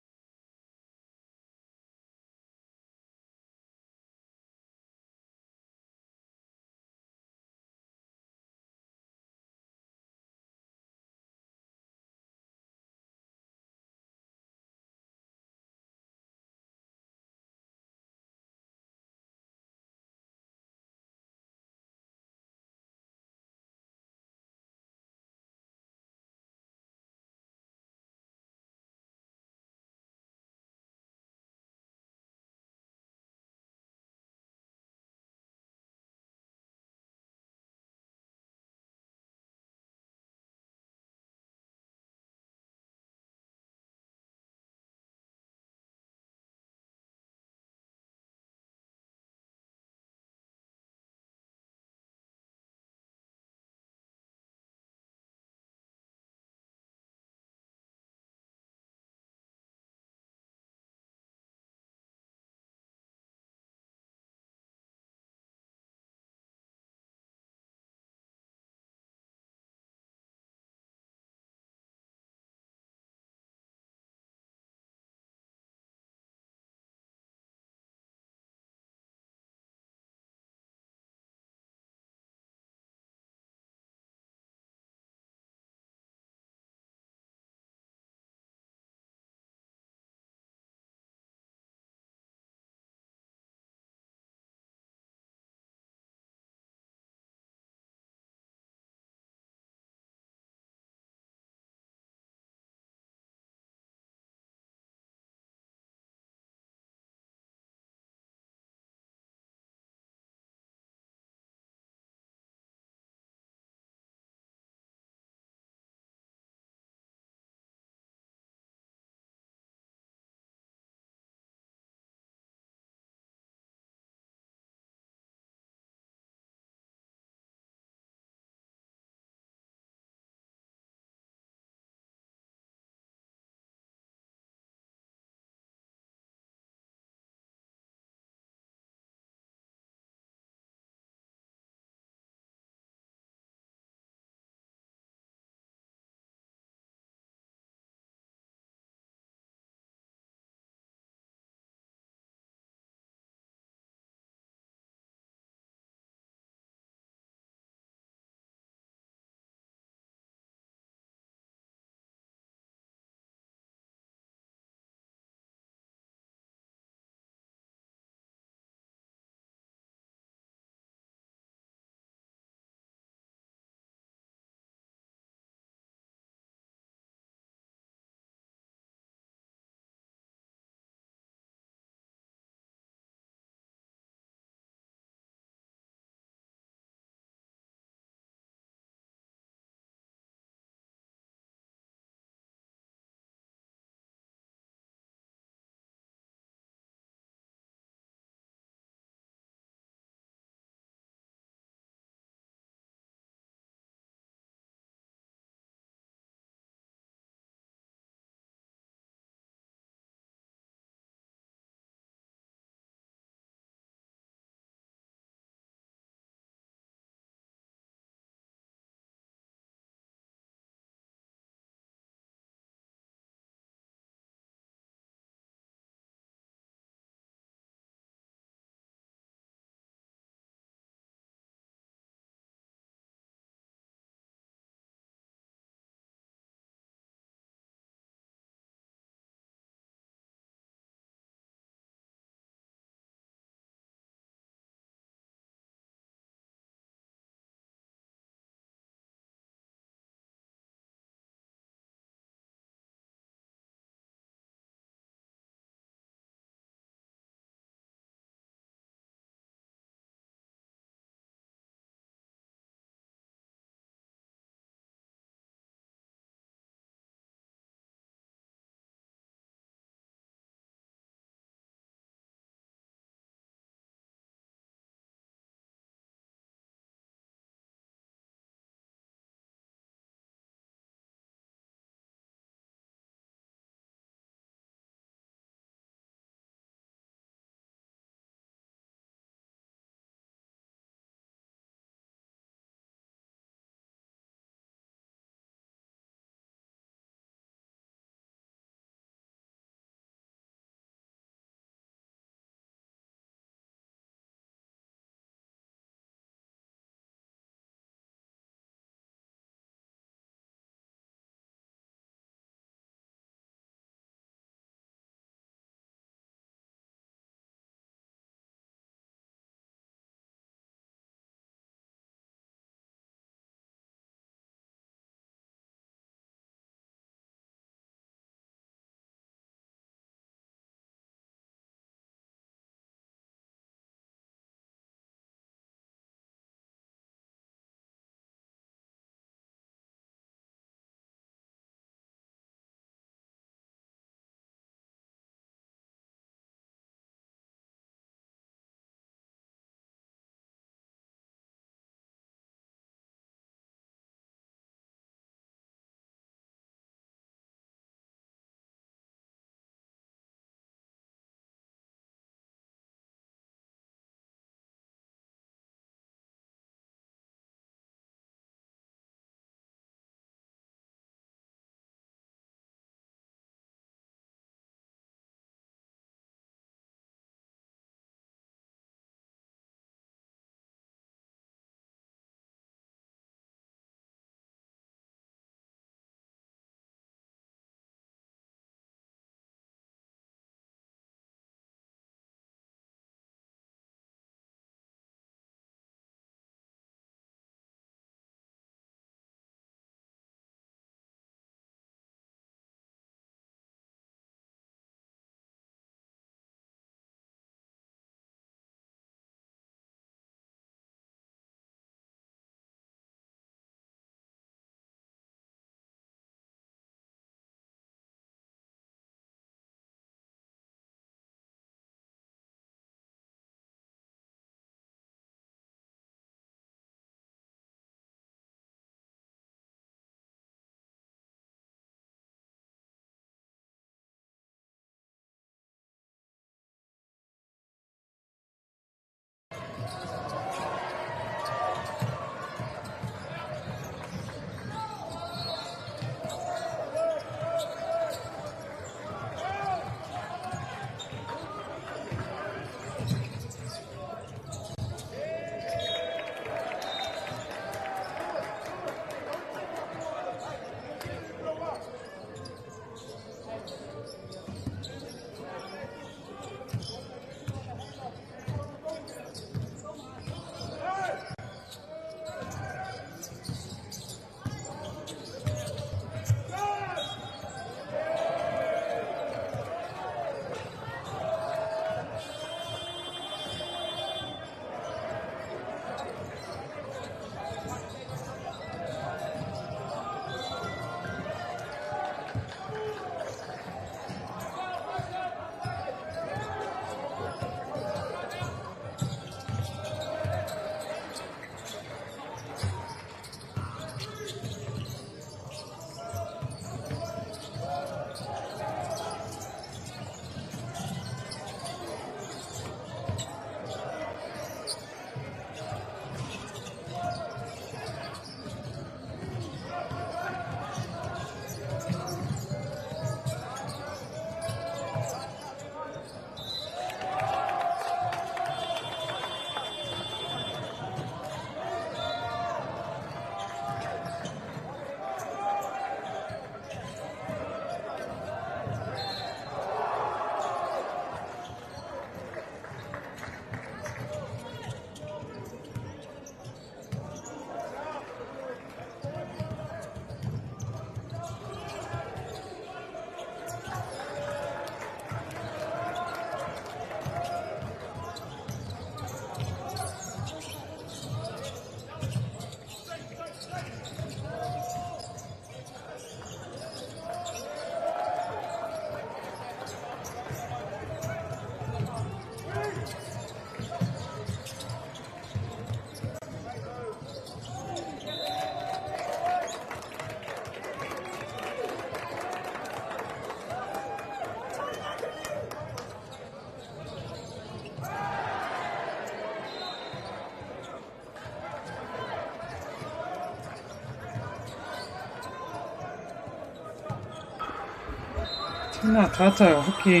Tēnā tātou, hoki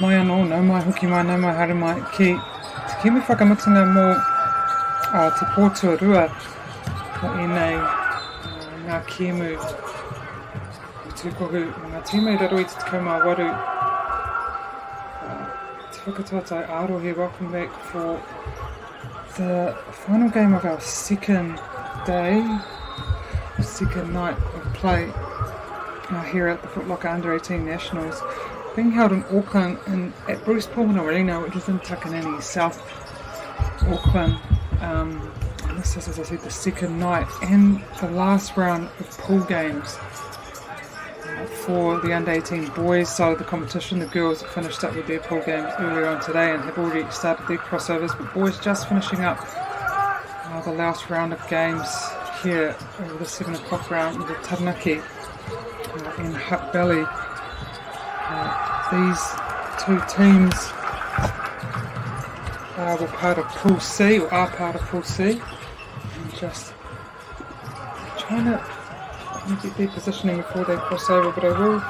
mai anō, nau mai, hoki mai, nau mai, haere mai, te kimi whakamatunga mō te pōtua rua o enei ngā kēmu tūkohu, ngā tīmei raro i te tekau mā waru. Te whakatautai Arohe, welcome back for the final game of our second night of play here at the Footlocker Under-18 Nationals, being held in Auckland at Bruce Pulman Arena, which is in Takanini, South Auckland. And this is, as I said, the second night and the last round of pool games for the Under-18 boys side of the competition. The girls have finished up with their pool games earlier on today and have already started their crossovers, but boys just finishing up the last round of games here over the 7 o'clock round with the Taranaki in Hutt Valley. These two teams were part of Pool C, or are part of Pool C, and just trying to get their positioning before they cross over, but I will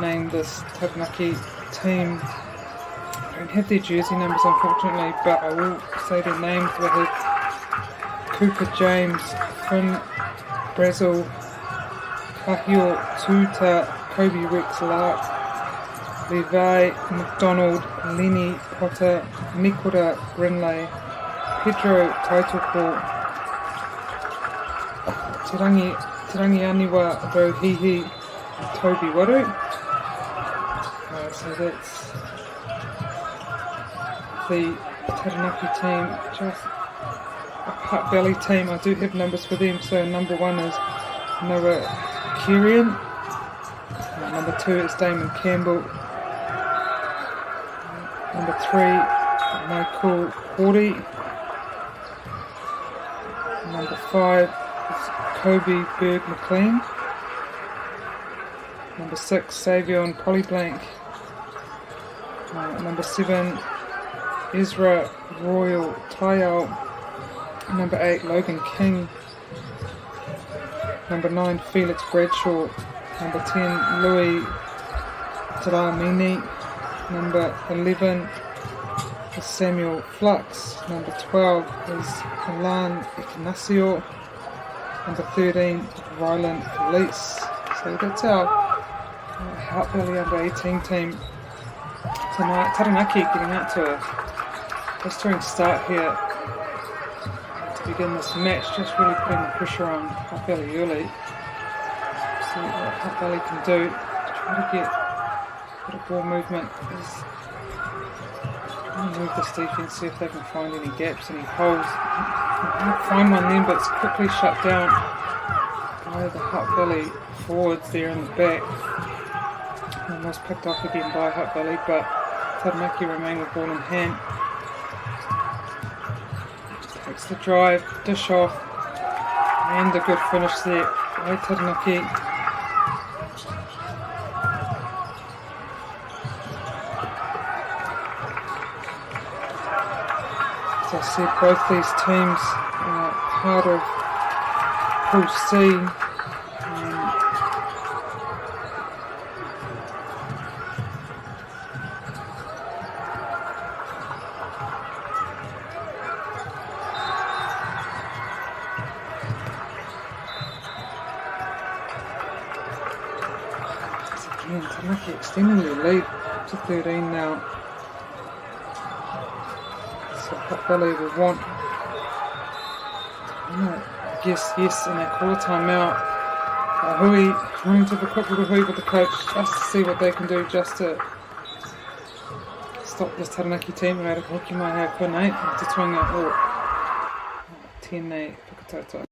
name this Taranaki team. I don't have their jersey numbers unfortunately, but I will say their names. We have Cooper James, Finn Brazel, Kahio Tuta, Kobe Rex Lark, Levi McDonald, Lenny Potter, Mikura Grinley, Pedro Taitoko, Tirangi Aniwa Rohihi, Toby Waru. So that's the Taranaki team, just a Hutt Valley team. I do have numbers for them. So number 1 is Noah Kirian, number 2 is Damon Campbell, number 3 Michael Hori, number 5 is Kobe Berg McLean, number 6 Savion Polyblank, number 7 Ezra Royal Tayal, number 8 Logan King, number 9 Felix Bradshaw, number 10 Louis Taramini, number 11 is Samuel Flux, number 12 is Milan Ignacio, number 13 Rylan Felice. So that's our Hutt Valley Under-18 team tonight. Taranaki getting out to a blistering start here to begin this match, just really putting the pressure on Hutt Valley early. See what Hutt Valley can do to try to get a bit of ball movement. Trying to move this defense, see if they can find any gaps, any holes. Can't find one then, but it's quickly shut down by the Hutt Valley forwards there in the back. Almost picked off again by Hutt Valley, but Taranaki remain with ball in hand. Takes the drive, dish off, and a good finish there by Taranaki. As I said, both these teams are part of Pool C. Again, Taranaki extending their lead to 13 now. So Hutt Valley will want, yes, and they call a timeout. Hui running to the quick little hui with the coach just to see what they can do, just to stop this Taranaki team. Hoki mai hea konei, te tuanga o tēnei whakatautua.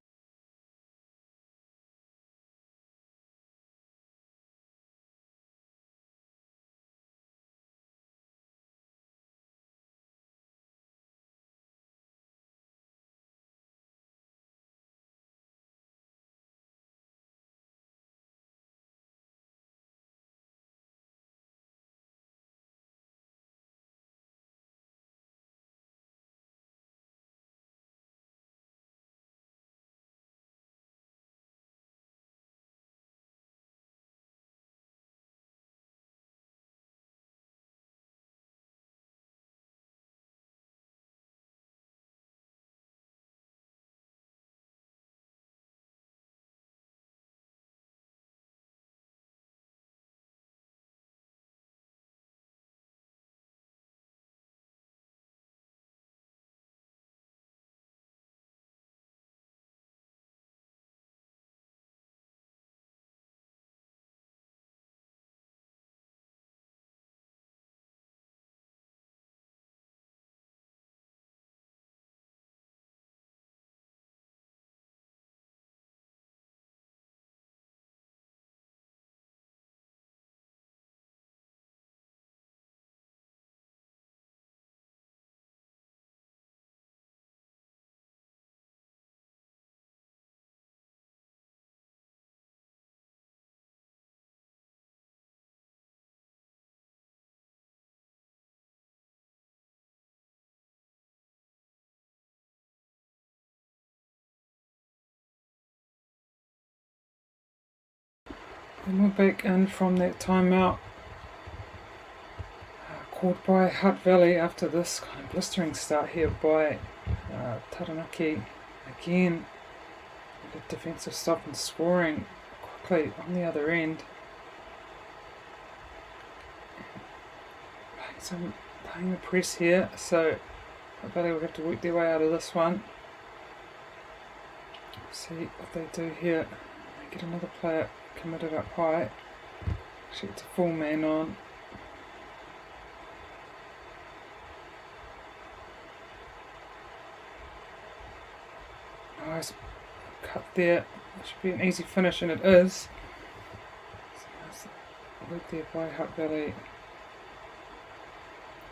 And we're back in from that timeout. Called by Hutt Valley after this kind of blistering start here by Taranaki. Again, the defensive stop and scoring quickly on the other end. Playing the press here, so Hutt Valley will have to work their way out of this one. See what they do here. They get another player committed up high. Actually, it's a full man on. Nice cut there. It should be an easy finish, and it is. So nice work there by Hutt Valley.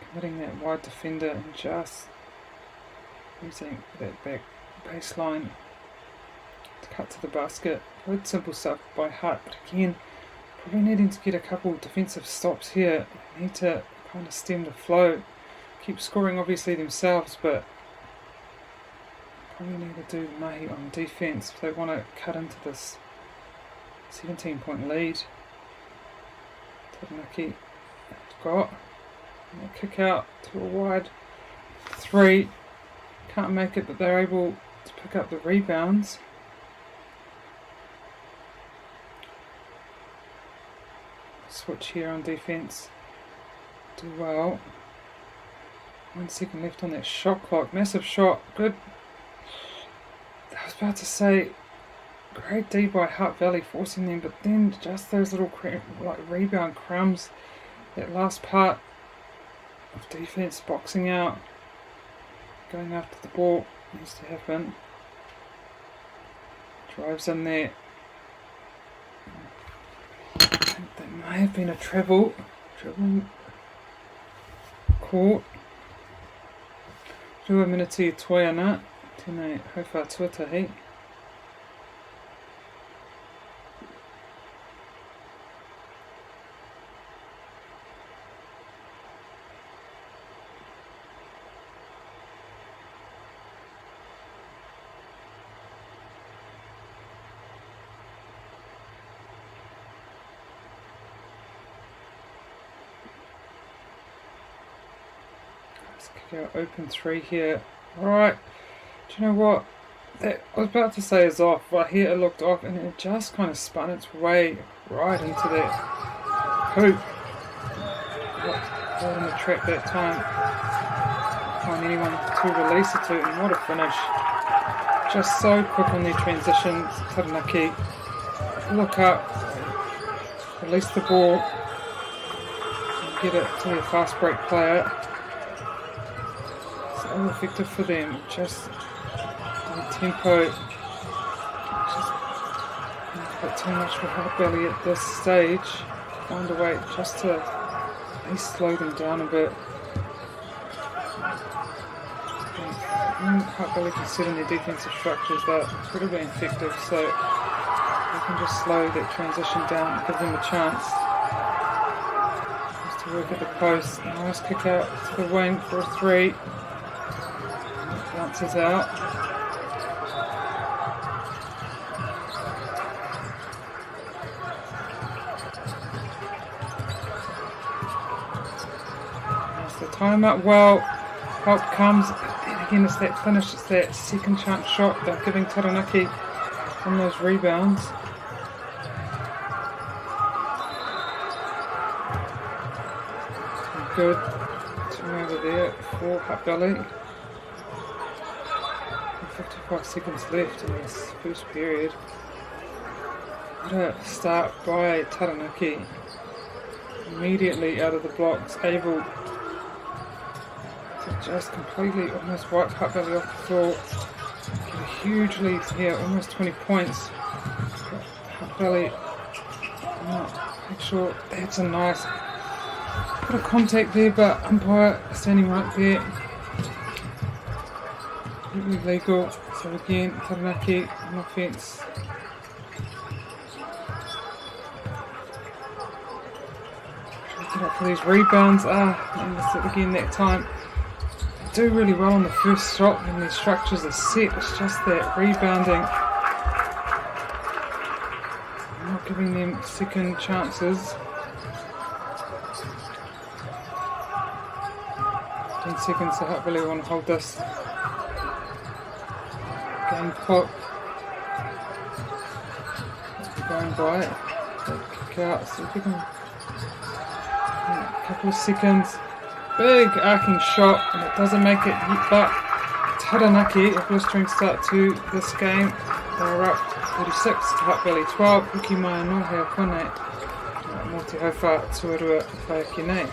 Committing that wide defender and just using that back baseline to cut to the basket. Good simple stuff by Hutt, but again, probably needing to get a couple defensive stops here. Need to kind of stem the flow. Keep scoring obviously themselves, but probably need to do the mahi on defense if they want to cut into this 17-point lead. Taranaki have got a kick out to a wide three. Can't make it, but they're able to pick up the rebounds. Switch here on defense. Do well. 1 second left on that shot clock. Massive shot. Good. I was about to say, great D by Hutt Valley forcing them, but then just those little rebound crumbs. That last part of defense boxing out, going after the ball needs to happen. Drives in there. I think that may have been a travel court. Rua minute toi ana, tēnei hauwha tuatahi. Kick out open three here. Alright, do you know what? That I was about to say is off, but here it looked off and it just kind of spun its way right into that hoop. Got on the trap that time. Find anyone to release it to, and what a finish. Just so quick on their transitions. Taranaki look up, release the ball, and get it to their fast break player. So effective for them, just the tempo, just a bit too much for Hutt Valley at this stage. Find a way just to at least slow them down a bit. Hutt Valley can sit in their defensive structures, they're incredibly effective, so they can just slow that transition down and give them a chance. Just to work at the post. Nice kick out to the wing for a three. Bounces out. That's the timeout. Well, help comes. And again, it's that finish. It's that second chance shot. They're giving Taranaki on those rebounds. Good turnover there for Hutt Valley. 55 seconds left in this first period. What a start by Taranaki. Immediately out of the blocks, able to just completely almost wipe Hutt Valley off the floor. Get a huge lead here, almost 20 points. Hutt Valley, make sure that's a nice bit of contact there, but umpire standing right there. Completely legal. So again, Taranaki on offense. Trying to get up for these rebounds. And missed it again that time. They do really well on the first shot when their structures are set. It's just that rebounding. Not not giving them second chances. 10 seconds, so hopefully we want to hold this game clock. Going by it. Kick out, see if we can. A couple of seconds. Big arcing shot, and it doesn't make it yet, but Taranaki, a blistering start to this game. They were up 36 to Hutt Valley 12. Huki mai anō hea konei. Mō te hauwha tuarua whai ki nei.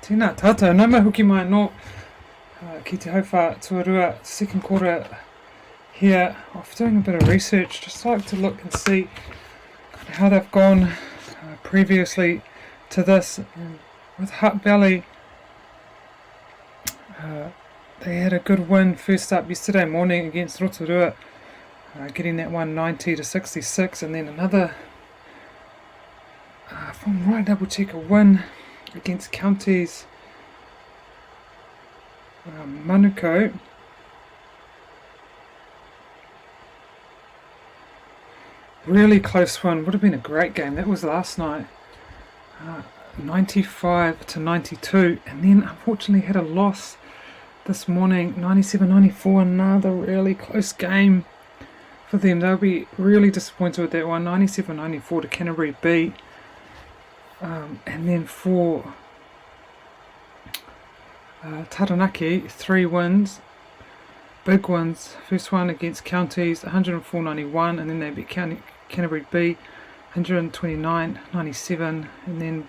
Tēnā tātou, nau mai hoki mai anō ki te hauwha tuarua, second quarter here. After doing a bit of research, just like to look and see how they've gone previously to this. And with Hutt Valley, they had a good win first up yesterday morning against Rotorua, getting that one 90 to 66, and then another, from right double check, a win against Counties Manukau. Really close one. Would have been a great game. That was last night. 95-92, and then unfortunately had a loss this morning, 97-94. Another really close game for them. They'll be really disappointed with that one. 97-94 to Canterbury B. And then for Taranaki, 3 wins, big ones. First one against Counties, 104-91, and then they beat Canterbury B, 129-97, and then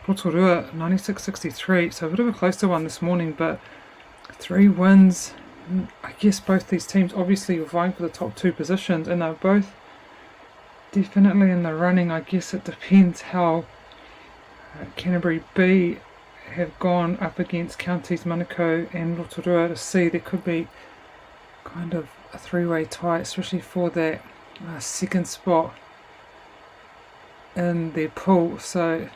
Rotorua, 96-63. So a bit of a closer one this morning, but 3 wins. I guess both these teams obviously were vying for the top 2 positions, and they're both definitely in the running. I guess it depends how Canterbury B have gone up against Counties Manukau and Rotorua to see. There could be kind of a 3-way tie, especially for that second spot in their pool. So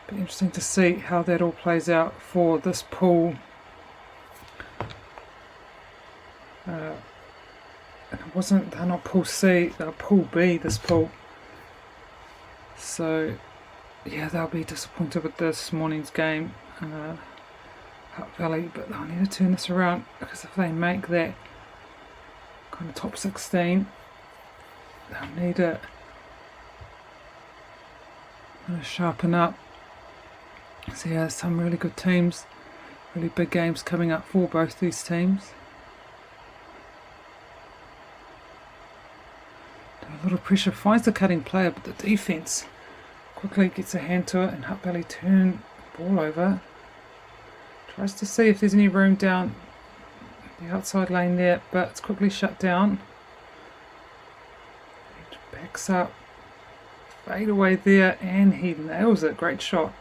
be interesting to see how that all plays out for this pool. And they're not pool C, they're pool B, this pool. So yeah, they'll be disappointed with this morning's game, Hutt Valley, but they'll need to turn this around, because if they make that kind of top 16, they'll need it to sharpen up. So yeah, some really good teams, really big games coming up for both these teams. A little pressure, finds the cutting player, but the defence quickly gets a hand to it, and Hutt Valley turn the ball over. Tries to see if there's any room down the outside lane there, but it's quickly shut down. It backs up, fade away there, and he nails it. Great shot.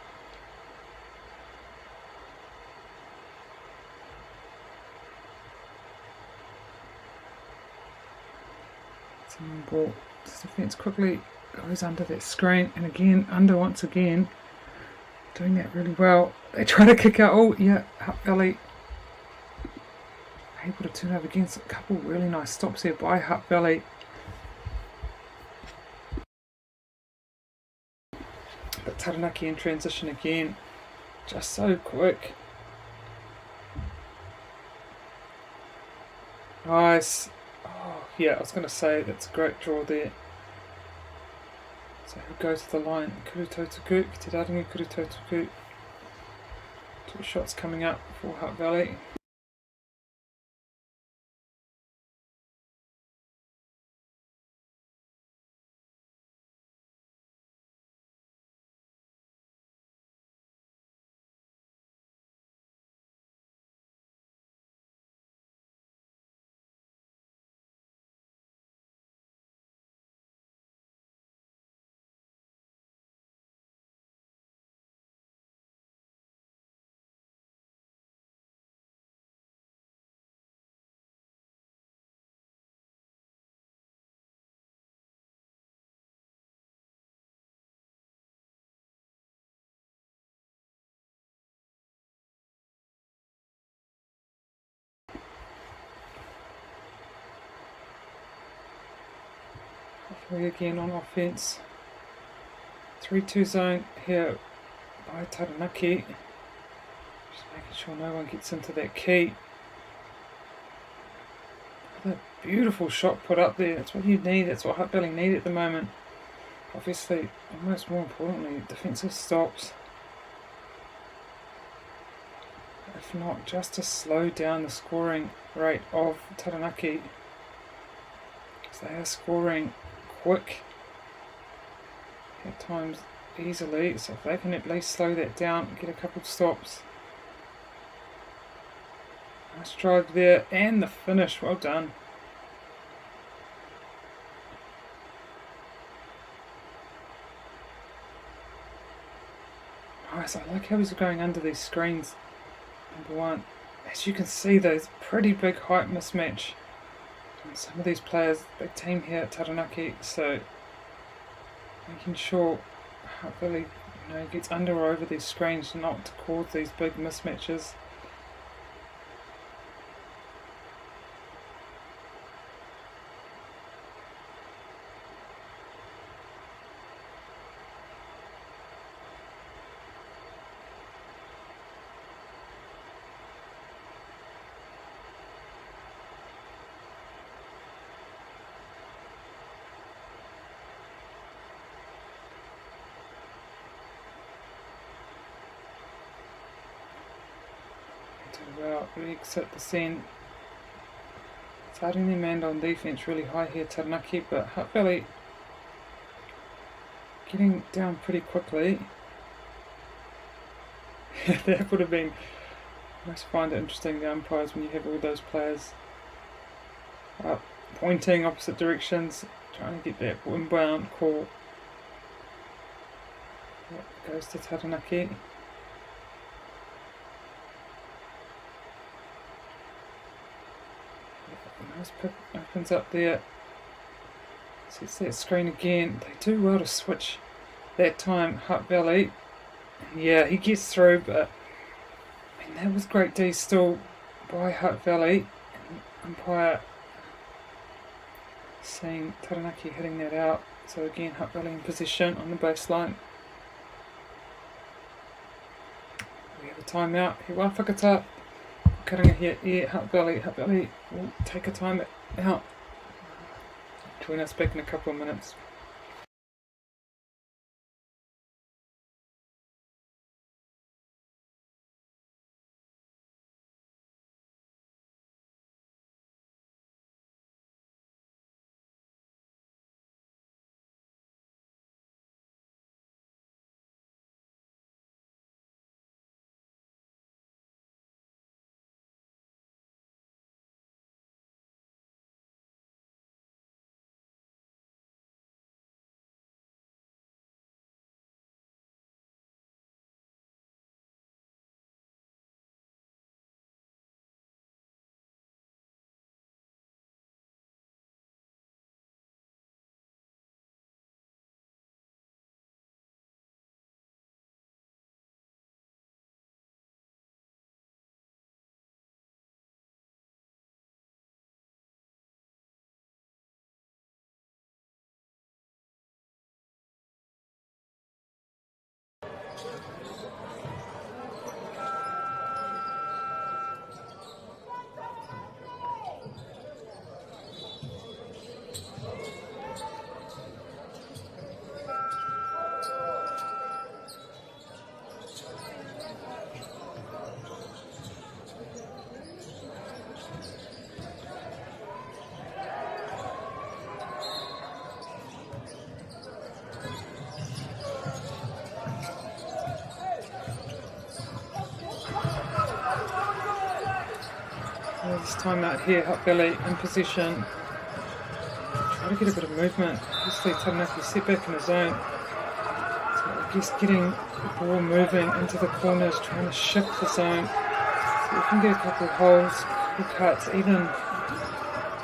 Ball. This defence quickly goes under that screen, and again under once again, doing that really well. They try to kick out. Oh yeah, Hutt Valley able to turn over against a couple really nice stops here by Hutt Valley. But Taranaki in transition again, just so quick. Nice. Oh, yeah, I was going to say that's a great draw there. So who goes to the line? Kurutotuku, Te Raringi Kurutotuku. 2 shots coming up for Hutt Valley. Again on offense, 3-2 zone here by Taranaki, just making sure no one gets into that key. Another beautiful shot put up there. That's what you need, that's what Hutt Valley need at the moment. Obviously, almost more importantly, defensive stops, if not just to slow down the scoring rate of Taranaki, because they are scoring quick at times easily, so if they can at least slow that down, get a couple of stops. Nice drive there, and the finish, well done. Nice, I like how he's going under these screens. Number one, as you can see, there's pretty big height mismatch. Some of these players, big team here at Taranaki, so making sure Hutt Valley You know, he gets under or over these screens not to cause these big mismatches. About exit the scene. Starting their man on defense really high here, Taranaki, but Hutt Valley getting down pretty quickly. That would have been, I must find it interesting, the umpires, when you have all those players up pointing opposite directions, trying to get that inbound call. That goes to Taranaki. Nice pick, opens up there. Sets that screen again. They do well to switch that time, Hutt Valley. Yeah, he gets through, but I mean, that was great D still by Hutt Valley. Umpire seeing Taranaki hitting that out. So again, Hutt Valley in position on the baseline. We have a timeout. He won whakata. Cutting it here, Hutt Valley will take a time out. Join us back in a couple of minutes. This time out here, Hutt Valley in position. Try to get a bit of movement. Obviously Taranaki set back in his zone. So I guess getting the ball moving into the corners, trying to shift the zone. So we can get a couple of holes, a couple of cuts, even.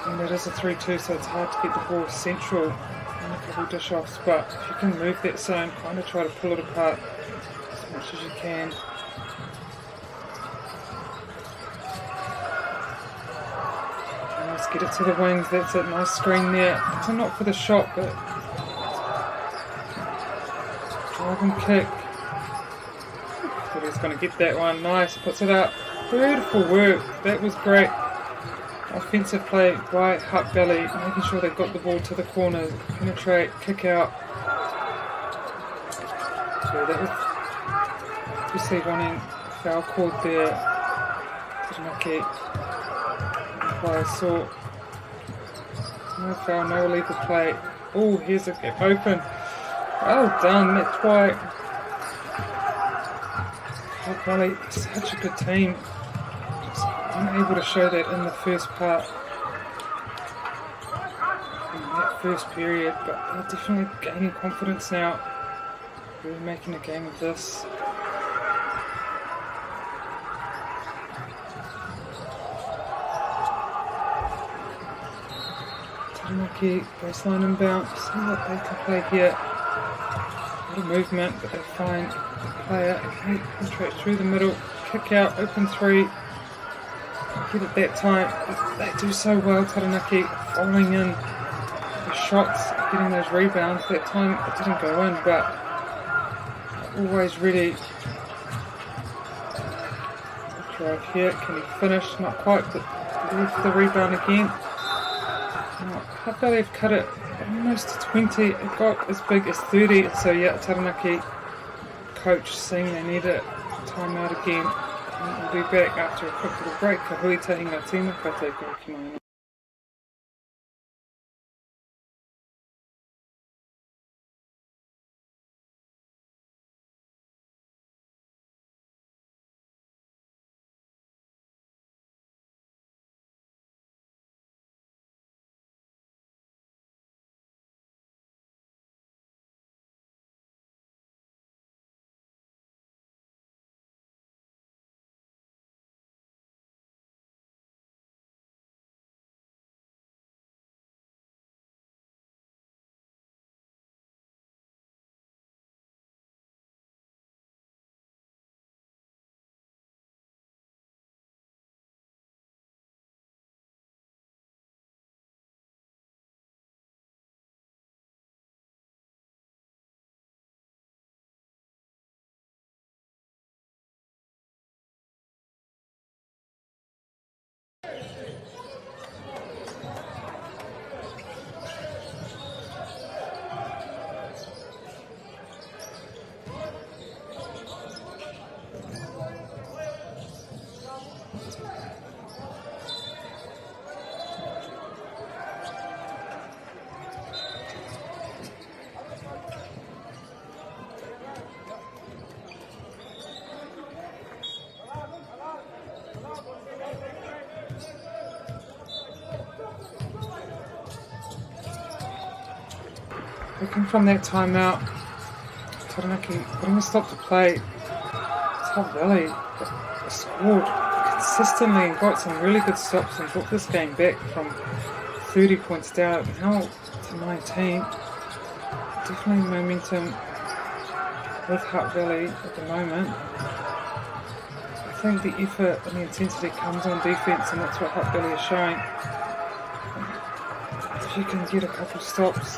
And it is a 3-2, so it's hard to get the ball central and a couple of dish-offs. But if you can move that zone, kind of try to pull it apart as much as you can. Get it to the wings, that's it, nice screen there. So not for the shot, but drive and kick. Thought he was going to get that one, nice, puts it up. Beautiful work, that was great. Offensive play by Hutt Valley, making sure they got the ball to the corner, penetrate, kick out. So that was obviously wanting a foul called there. Taranaki. Umpire saw no foul, no illegal play. Oh, here's a gap open. Well done, that's why Hutt Valley is such a good team. Just unable to show that in the first part, in that first period, but they're definitely gaining confidence now. Really making a game of this. Taranaki, baseline inbound, see what they can play here. little movement, but they find the player, penetrate through the middle, kick out, open three, get it that time. They do so well, Taranaki, following in the shots, getting those rebounds. That time it didn't go in, but always ready. Drive here, can he finish? Not quite, but left the rebound again. Now, I feel they've cut it almost to 20. It got as big as 30. So yeah, Taranaki coach seeing they need a timeout again. And we'll be back after a quick little break. Ka hui tahi ngā tīma, ka te kō ki mai. Looking from that timeout, Taranaki putting a stop to play. Top Valley scored consistently and got some really good stops and brought this game back from 30 points down now to 19. Definitely momentum with Hutt Valley at the moment. I think the effort and the intensity comes on defense, and that's what Hutt Valley is showing. If you can get a couple stops,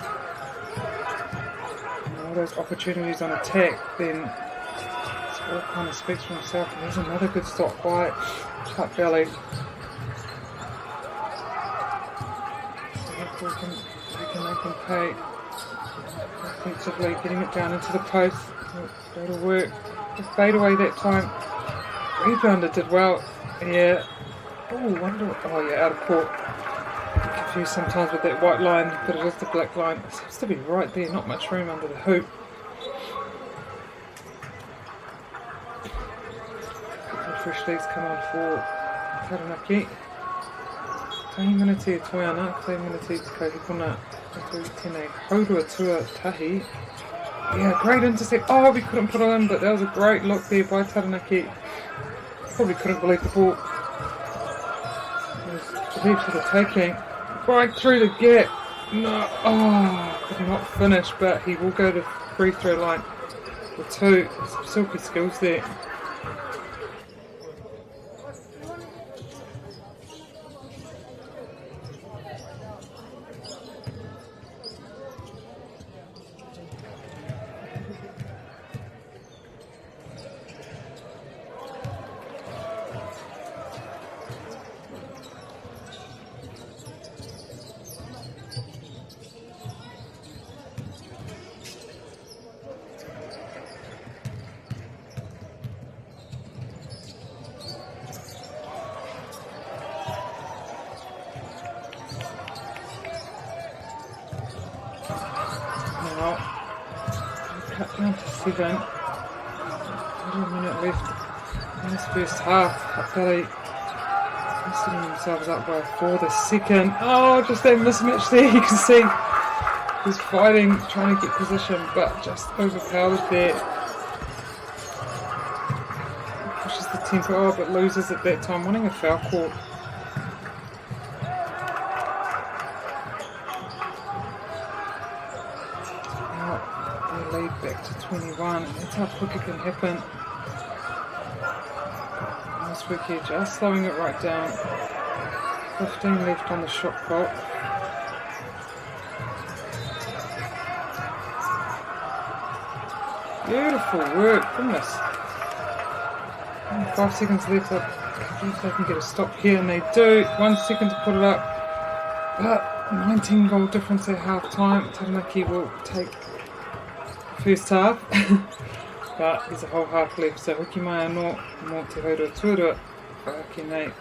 all those opportunities on attack, then it kind of speaks for himself. And there's another good stop by Hutt Valley. So hopefully we can make them pay offensively, getting it down into the post. That'll work. The fade away that time. Rebounder did well. Yeah. Oh yeah, out of court. Confused sometimes with that white line, but it is the black line. It seems to be right there, not much room under the hoop. Fresh legs come on for Taranaki. Tahi minute tuiana, tahi minute kahikona, tēnei haurua tua tahi. Yeah, great intercept. Oh, we couldn't put it in, but that was a great look there by Taranaki. Probably couldn't believe the ball. It was deep for the taking. Right through the gap. No, could not finish, but he will go to free throw line for two. Some silky skills there. Cut down to 7. Under a minute left in this first half. Hutt Valley setting themselves up by 4 the second. Oh, just that mismatch there. You can see he's fighting, trying to get position, but just overpowered there. Pushes the tempo, but loses at that time, wanting a foul call. Lead back to 21. That's how quick it can happen. Nice work here, just slowing it right down. 15 left on the shot clock. Beautiful work, goodness. 5 seconds left. I believe they can get a stop here, and they do. 1 second to put it up. But 19 goal difference at half time. Taranaki will take the first half. But there's a whole half left, so hoki mai anō mō te haurua tuarua. Whaake nei.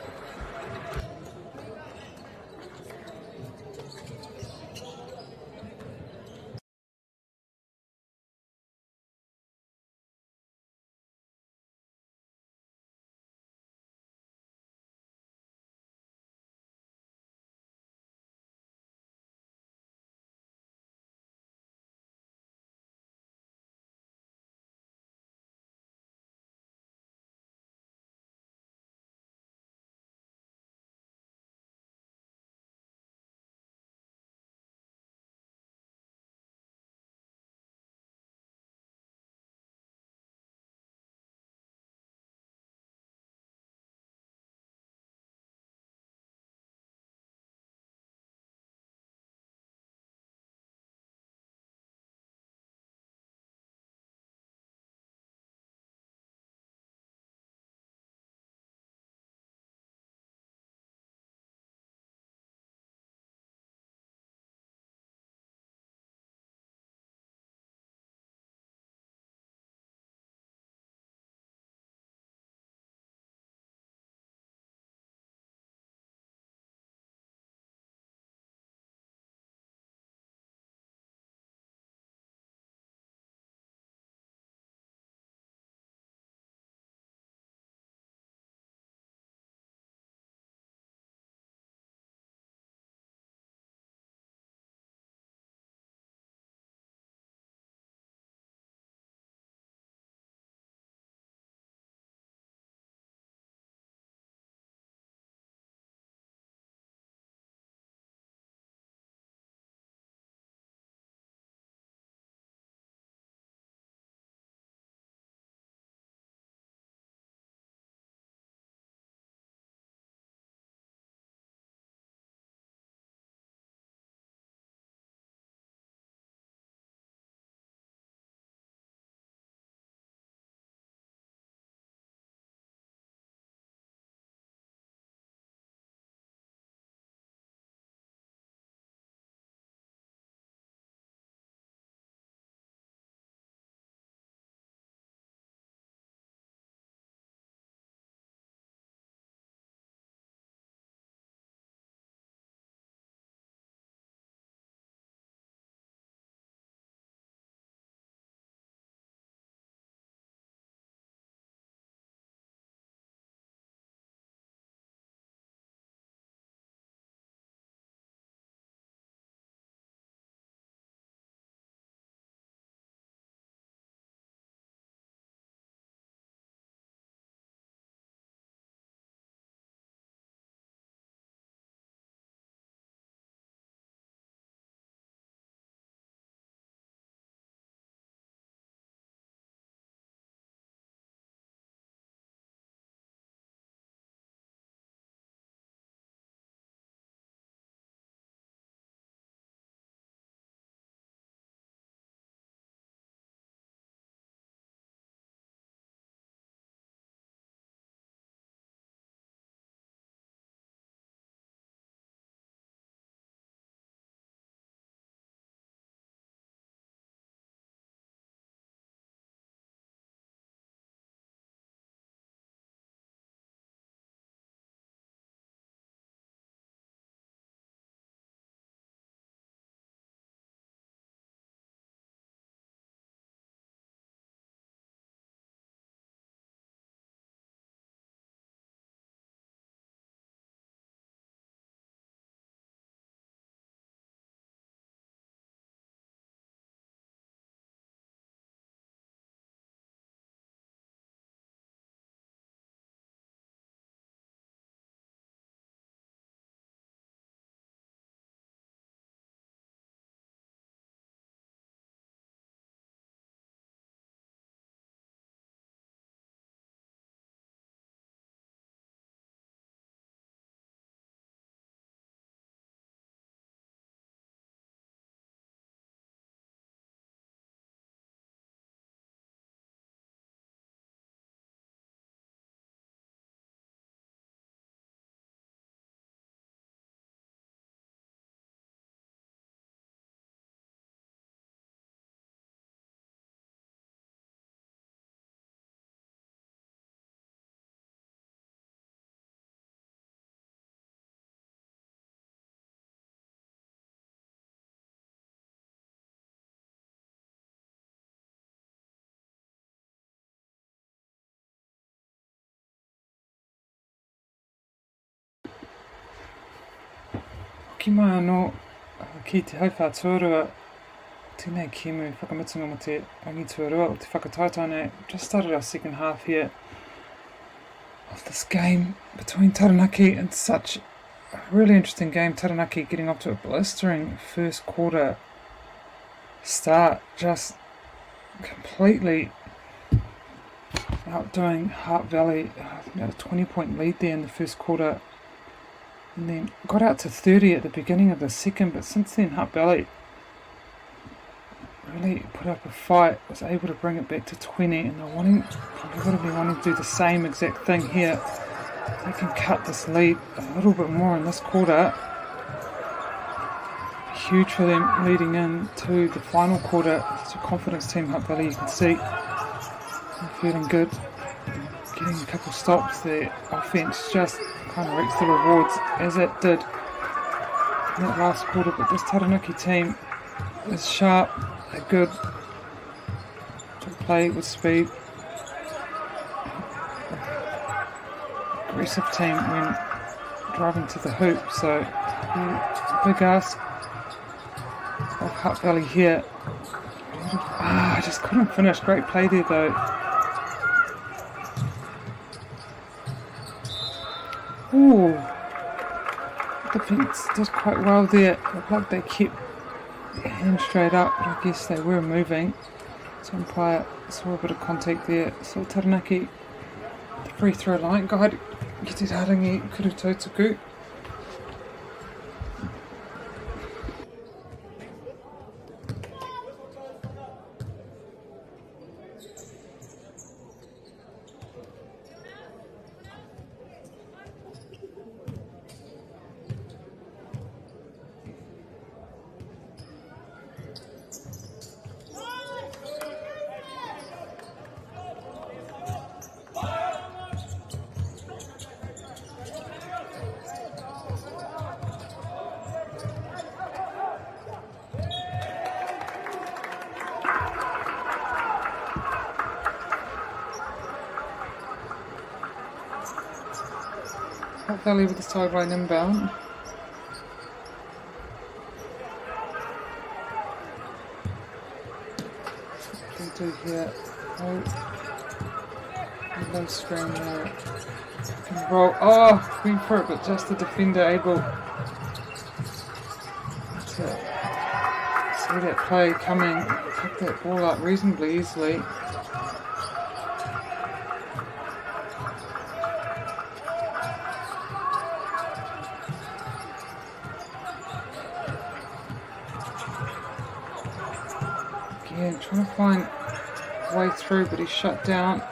Ki mai anō ki te hauwha tuarua, tēnei kēmu whakamitunga mo te rangi tuarua o te whakataitane. Just started our second half here of this game between Taranaki and such a really interesting game. Taranaki getting off to a blistering first quarter start, just completely outdoing Heart Valley. About a 20-point lead there in the first quarter, and then got out to 30 at the beginning of the second, but since then Heart Valley really put up a fight, was able to bring it back to 20, and they're going to be wanting to do the same exact thing here. They can cut this lead a little bit more in this quarter. Huge for them leading into the final quarter. It's a confidence team, Heart Valley, you can see. They're feeling good. Getting a couple stops. Their offense just kind of reaps the rewards as it did in that last quarter. But this Taranaki team is sharp. They're good. They play with speed. Aggressive team when driving to the hoop. So big ask of Heart Valley here. I just couldn't finish. Great play there though. Ooh, defense did quite well there. Looked like they kept their hand straight up, but I guess they were moving. So umpire saw a bit of contact there. So Taranaki, the free throw line guide, ki te harangi kuru tautaku. Heart Valley with the sideline inbound. What do we do here? Low screen there. Can roll. Oh, went for it, but just the defender able to see that play coming, pick that ball up reasonably easily. Again, trying to find a way through, but he's shut down.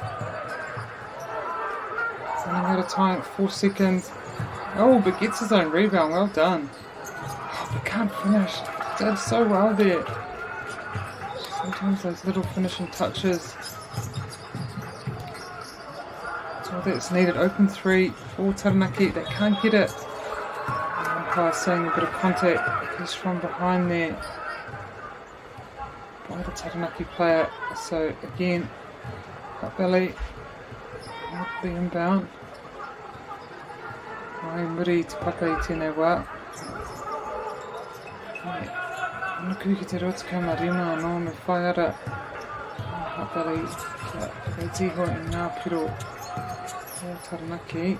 Running out of time, 4 seconds. Oh, but gets his own rebound, well done. Oh, but can't finish. Did so well there. Sometimes those little finishing touches. That's all that's needed. Open three for Taranaki. They can't get it. The umpire seeing a bit of contact. He's from behind there by the Taranaki player. So again, Heart Valley not be inbound. MāORI te paka I tēnei wā. Nuku ki te rotika marima anō me whai ara Heart Valley kia reitiho I ngā piro o Taranaki.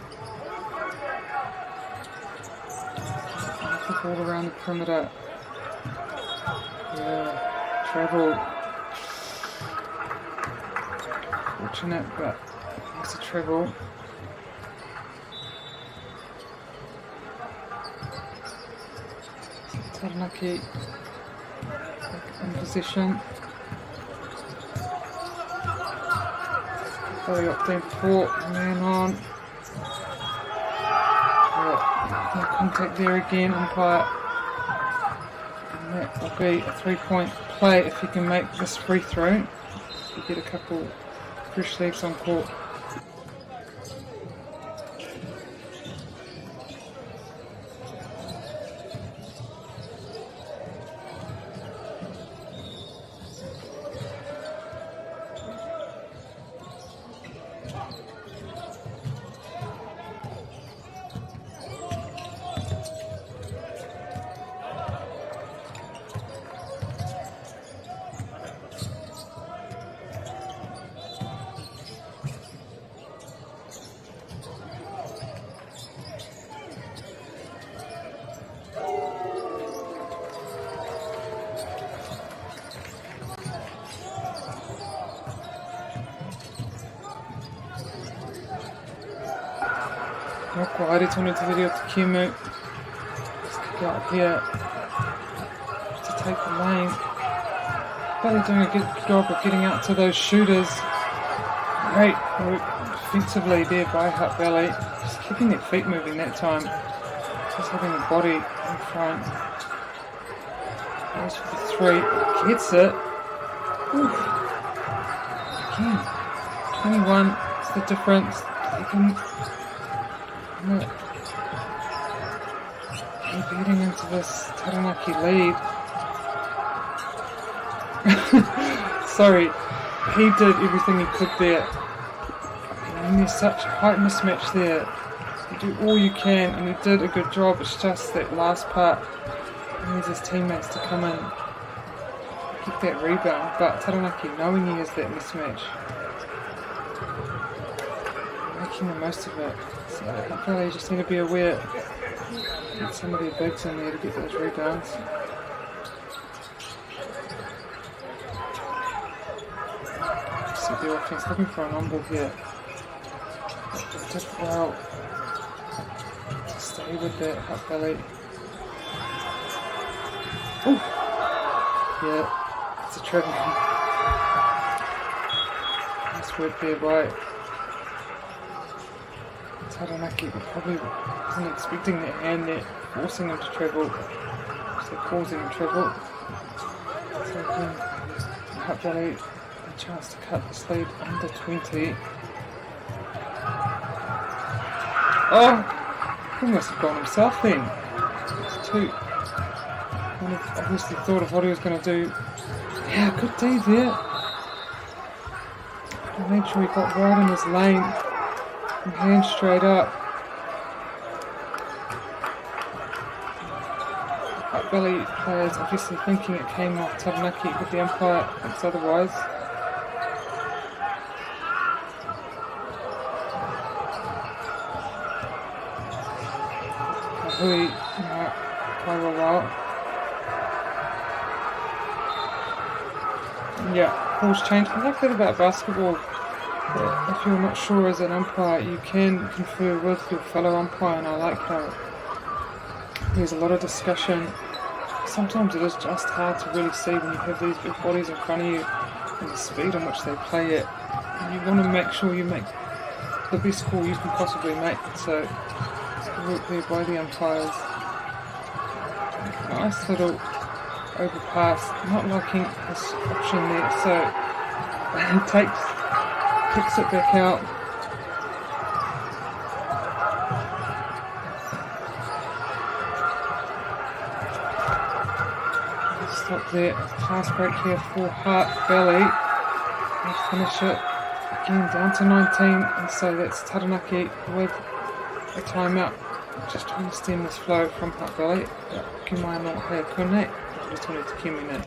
The ball around the perimeter. Yeah, travel. Fortunate, but it's a travel. Taranaki in possession. Very up there, 4 man on. No contact there again, umpire. And that will be a 3-point play if he can make this free throw. You get a couple fresh legs on court. Moko haere tonu te reo te Kimu. Let's kick out here to take the lane. Belly doing a good job of getting out to those shooters. Great work defensively there by Hutt Valley. Just keeping their feet moving that time. Just having the body in front. Goes for the three. Gets it. Oof. Again. 21 is the difference. They can keep heading into this Taranaki lead. Sorry, he did everything he could there. And there's such a height mismatch there. You do all you can, and he did a good job. It's just that last part. He needs his teammates to come in, get that rebound. But Taranaki, knowing he has that mismatch, making the most of it. So hopefully they just need to be aware. Get some of their bigs in there to get those rebounds. So the offense looking for an on-ball here. But just well to stay with that Hutt Valley. Ooh. Yeah, it's a treble. Nice work there by Taranaki, but probably wasn't expecting that hand there, forcing him to treble. So causing him treble. So again, Hutt Valley a chance to cut this lead under 20. Oh! He must have gone himself then. It's two. And he obviously thought of what he was going to do. Yeah, good D there. He made sure he got right in his lane. And hand straight up. Hutt Valley players obviously thinking it came off Taranaki, but the umpire thinks otherwise. Kahui might play a while. Yeah, calls change. I like that about basketball. That if you're not sure as an umpire, you can confer with your fellow umpire, and I like how there's a lot of discussion. Sometimes it is just hard to really see when you have these big bodies in front of you and the speed in which they play it. And you want to make sure you make the best call you can possibly make. So, work there by the umpires. Nice little overpass, not liking this option there, so he kicks it back out. Stop there, fast break here for Hutt Valley. They'll finish it again down to 19, and so that's Taranaki with a timeout. Just trying to stem this flow from Hutt Valley. Kimai no hea kone. Just wanted to Kimi now.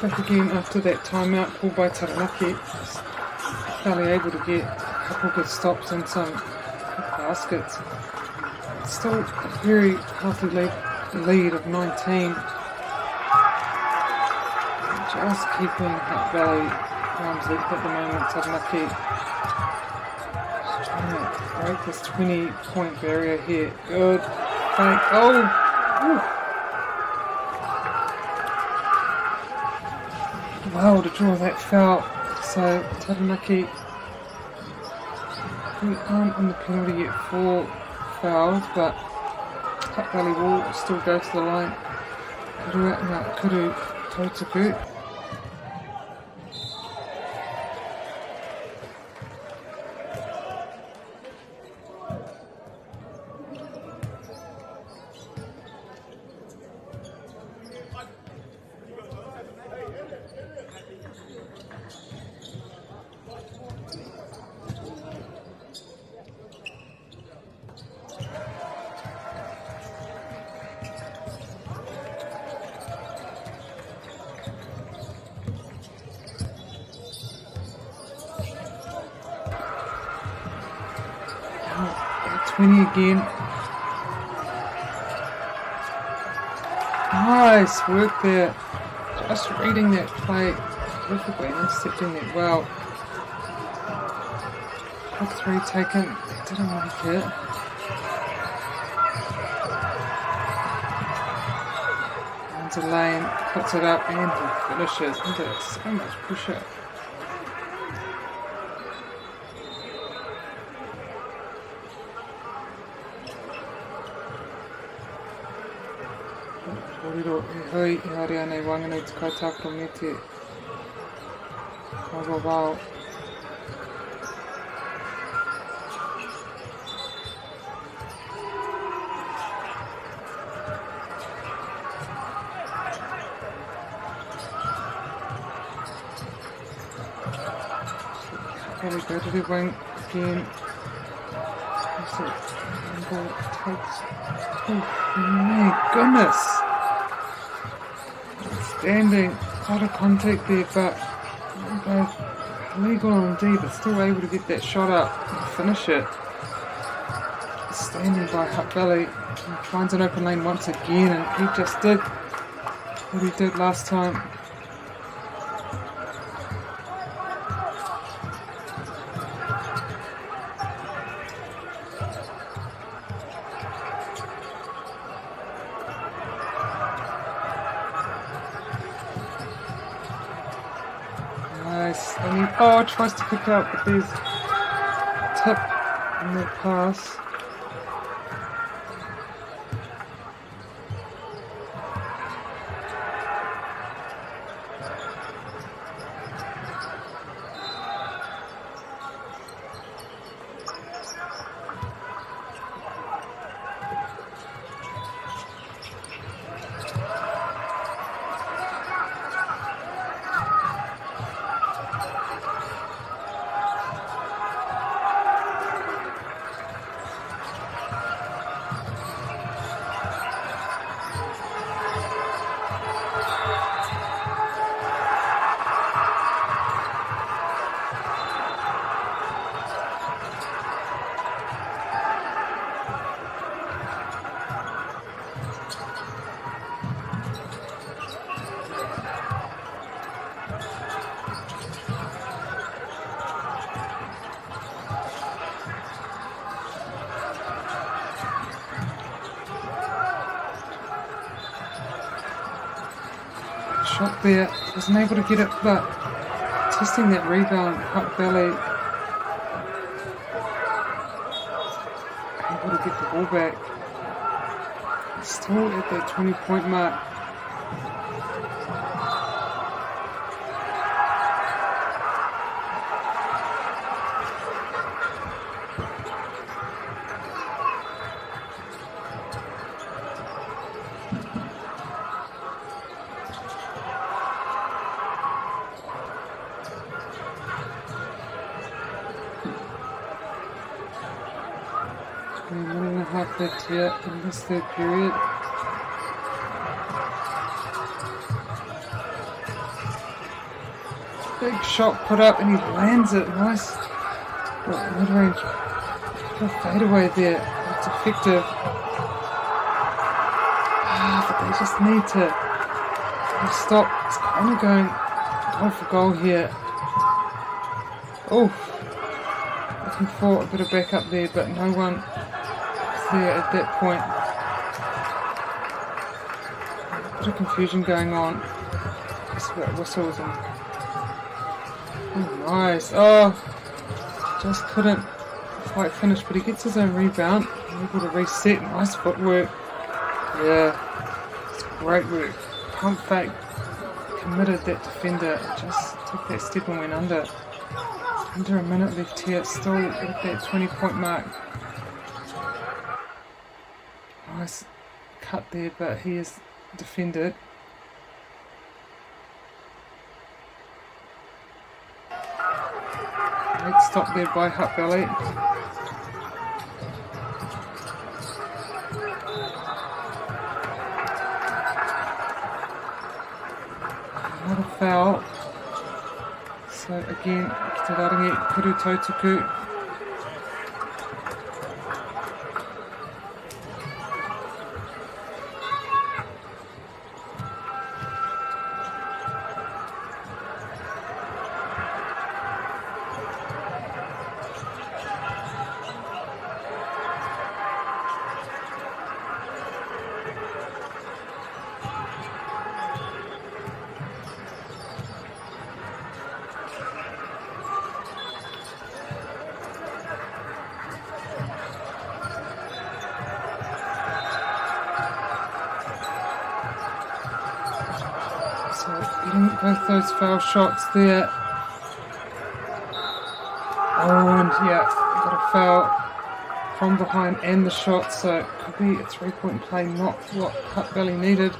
Back again after that timeout pulled by Taranaki. Fairly able to get a couple good stops and some kick baskets. Still a very healthy lead of 19. Just keeping Hutt Valley arms length at the moment. Taranaki just trying to break this 20-point barrier here. Good fake. Oh! Well to draw that foul. So Taranaki, we aren't on the penalty yet for fouls, but Hutt Valley will still go to the line. Kuru Tautaku. Now, 20 again. Nice work there. Just reading that play perfectly and intercepting that well. Hook 3 taken. They didn't make it. Into lane, puts it up and he finishes. Under so much pressure. Kōrero e hui I haere ana I wānganui te kaitākaro me te wāwāwāo. There we go to the wing again. Oh my goodness! Standing, a lot of contact there, but both legal and indeed, but still able to get that shot up and finish it. Standing by Hutt Valley, and finds an open lane once again, and he just did what he did last time. Nice. And he tries to pick up, but there's tip in the pass. Shot there, wasn't able to get it, but testing that rebound, Hutt Valley able to get the ball back. Still at that 20-point mark. A minute and a half left here in this third period. Big shot put up and he lands it. Nice mid-range Bit of fadeaway there. It's effective. But they just need to stop. It's kind of going for goal here. Oh, looking for a bit of backup there, but no one is there at that point. A bit of confusion going on. Just about whistles and nice. Oh, just couldn't quite finish, but he gets his own rebound. Able to reset. Nice footwork. Yeah, it's great work. Pump fake. Committed that defender. Just took that step and went under. Under a minute left here. Still at that 20-point mark. Nice cut there, but he is defended. Great stop there by Hutt Valley. Another foul. So again, Kitararangi Kuru Tautuku. So getting both those foul shots there. Oh, and yeah, got a foul from behind and the shot, so it could be a 3-point play, not what Hutt Valley needed.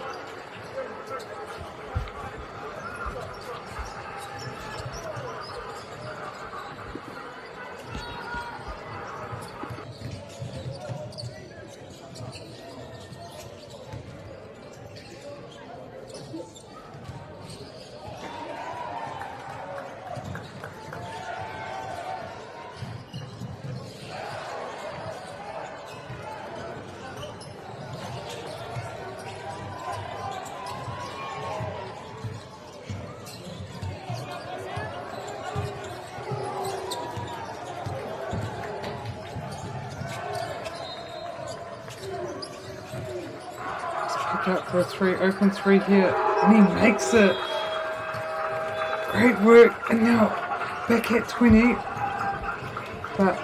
Out for a open three here, and he makes it. Great work, and now back at 20. But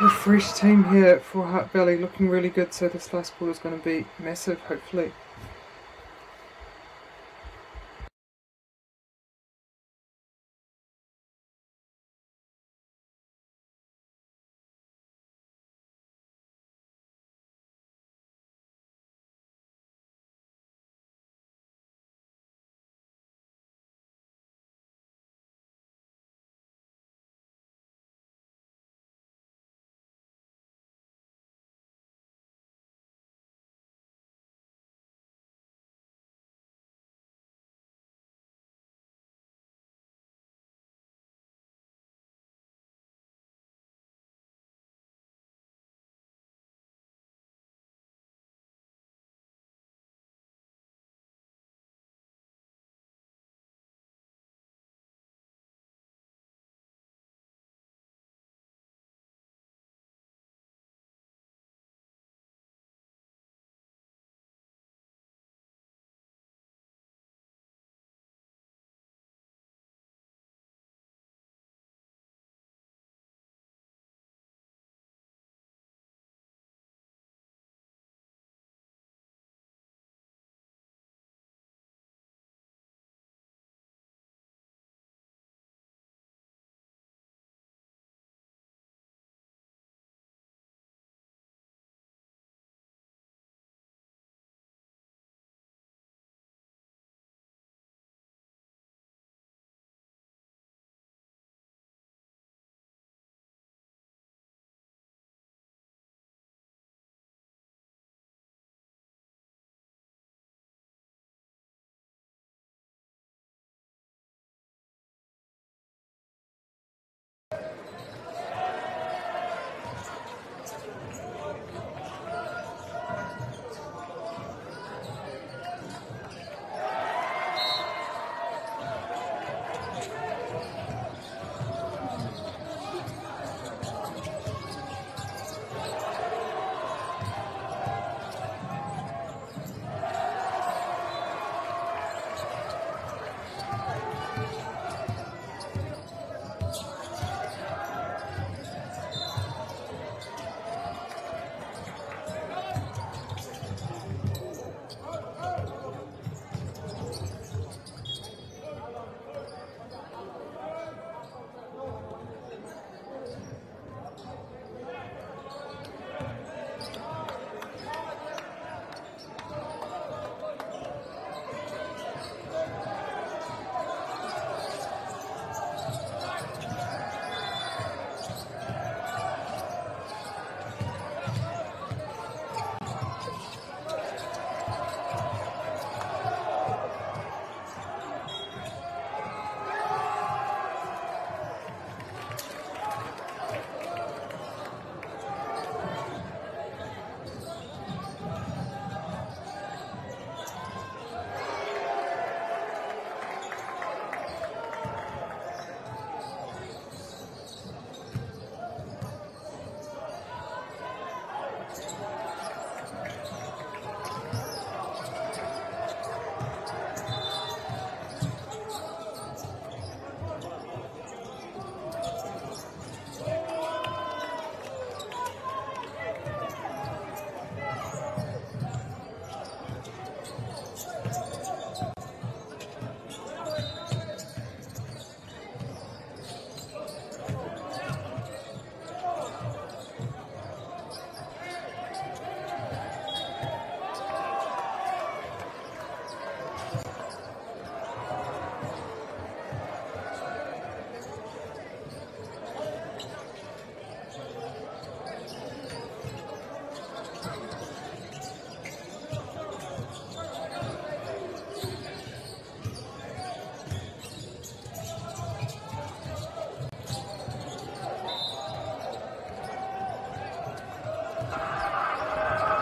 a fresh team here for Hutt Valley, looking really good. So this last quarter is going to be massive, hopefully.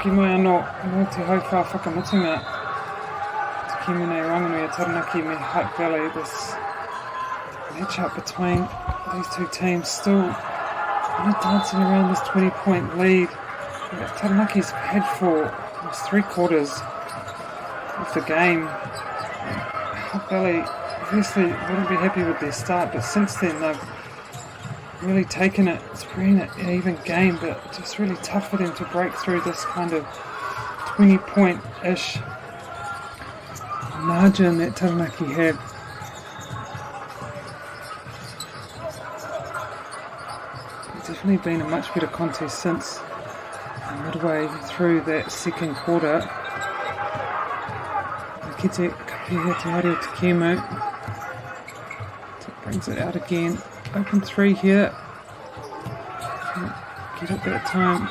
Ki mai anō no te hauwha whakamutunga. Te ki mene Ranganui Taranaki me Hutt Valley. This matchup between these two teams still dancing around this 20-point lead that Taranaki's had for almost 3/4 of the game. Hutt Valley obviously wouldn't be happy with their start, but since then they've really taken it. It's been an even game, but just really tough for them to break through this kind of 20-point-ish margin that Taranaki had. It's definitely been a much better contest since midway through that second quarter. Kite Kapehe Te Haere Te Kemu brings it out again. Open three here. Get it that time.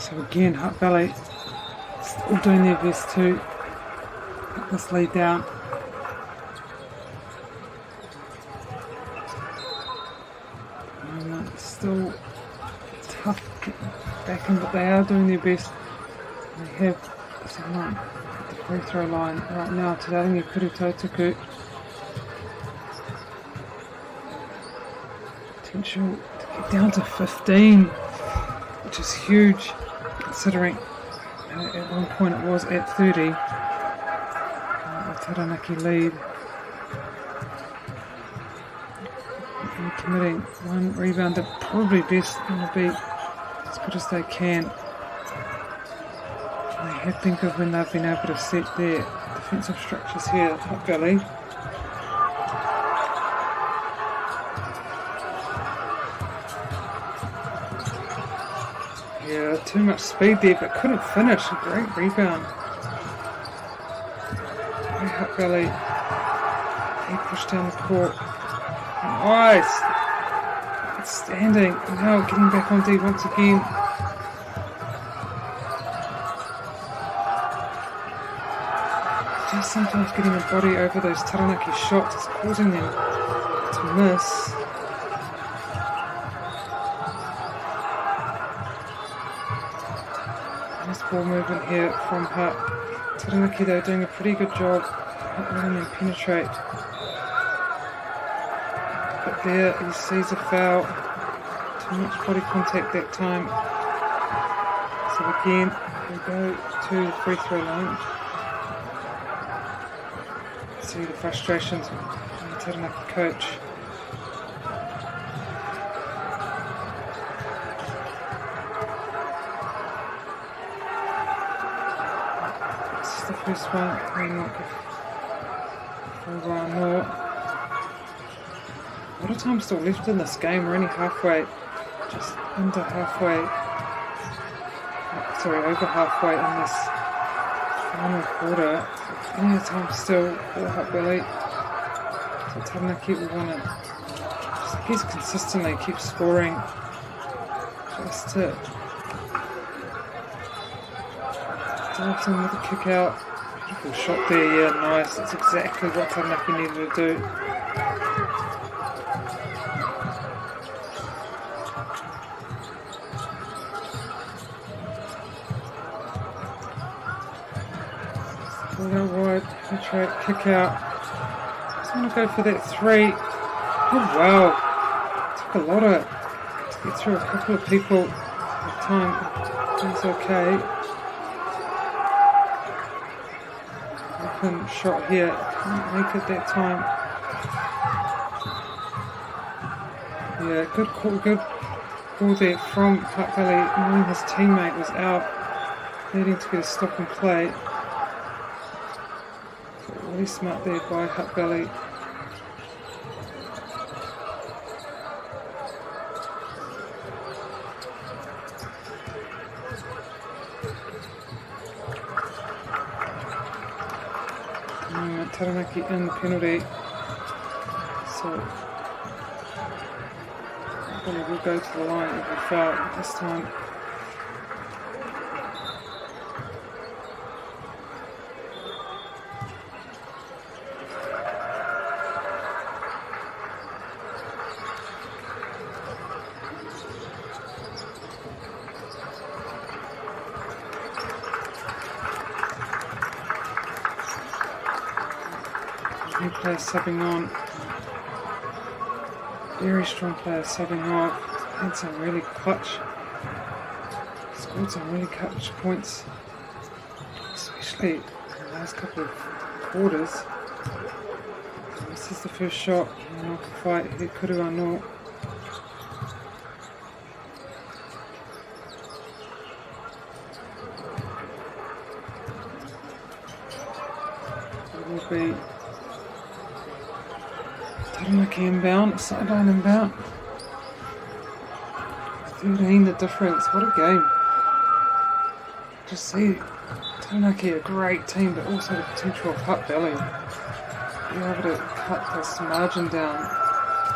So again, Hutt Valley still doing their best to get this lead down. And it's still tough getting back in, but they are doing their best. They have someone at the free throw line right now. Te Rangi Kurutautuku. Potential to get down to 15, which is huge considering at one point it was at 30. The Taranaki lead. And committing one rebound, they're probably best going to be as good as they can. They have been good when they've been able to set their defensive structures here at Hutt Valley. Yeah, too much speed there, but couldn't finish. A great rebound. Hutt Valley. He pushed down the court. Nice. Outstanding. Now getting back on D once again. Just sometimes getting a body over those Taranaki shots is causing them to miss. Nice ball movement here from Hutt. Taranaki though doing a pretty good job not letting them penetrate. But there he sees a foul. Too much body contact that time. So again, we'll go to the free throw line. See the frustrations from the Taranaki coach. This is the first one. We'll not give for one more. A lot of time still left in this game. We're only halfway, just under halfway. Sorry, over halfway in this final quarter. Plenty of time still for Hutt Valley. So Taranaki will want to, I guess, consistently keep scoring. Just to Dalton with a kick out. Beautiful shot there, yeah, nice. That's exactly what Taranaki needed to do. Ball out wide, penetrate, kick out. Just want to go for that three. Oh wow, took a lot to get through a couple of people at the time. It's okay. Open shot here, couldn't make it that time. Yeah, good ball there from Hutt Valley, knowing his teammate was out, needing to get a stop and play. Really smart there by Hutt Valley. At the moment, Taranaki in the penalty. So Hutt Valley will go to the line every foul this time. New player subbing on. Very strong player subbing off. Had some really clutch. Scored some really clutch points. Especially in the last couple of quarters. This is the first shot. Knock a fight. He could have no. It will be Taranaki inbound, sideline inbound. 13 the difference, what a game. Just see Taranaki a great team, but also the potential of Hutt Valley. Be able to cut this margin down.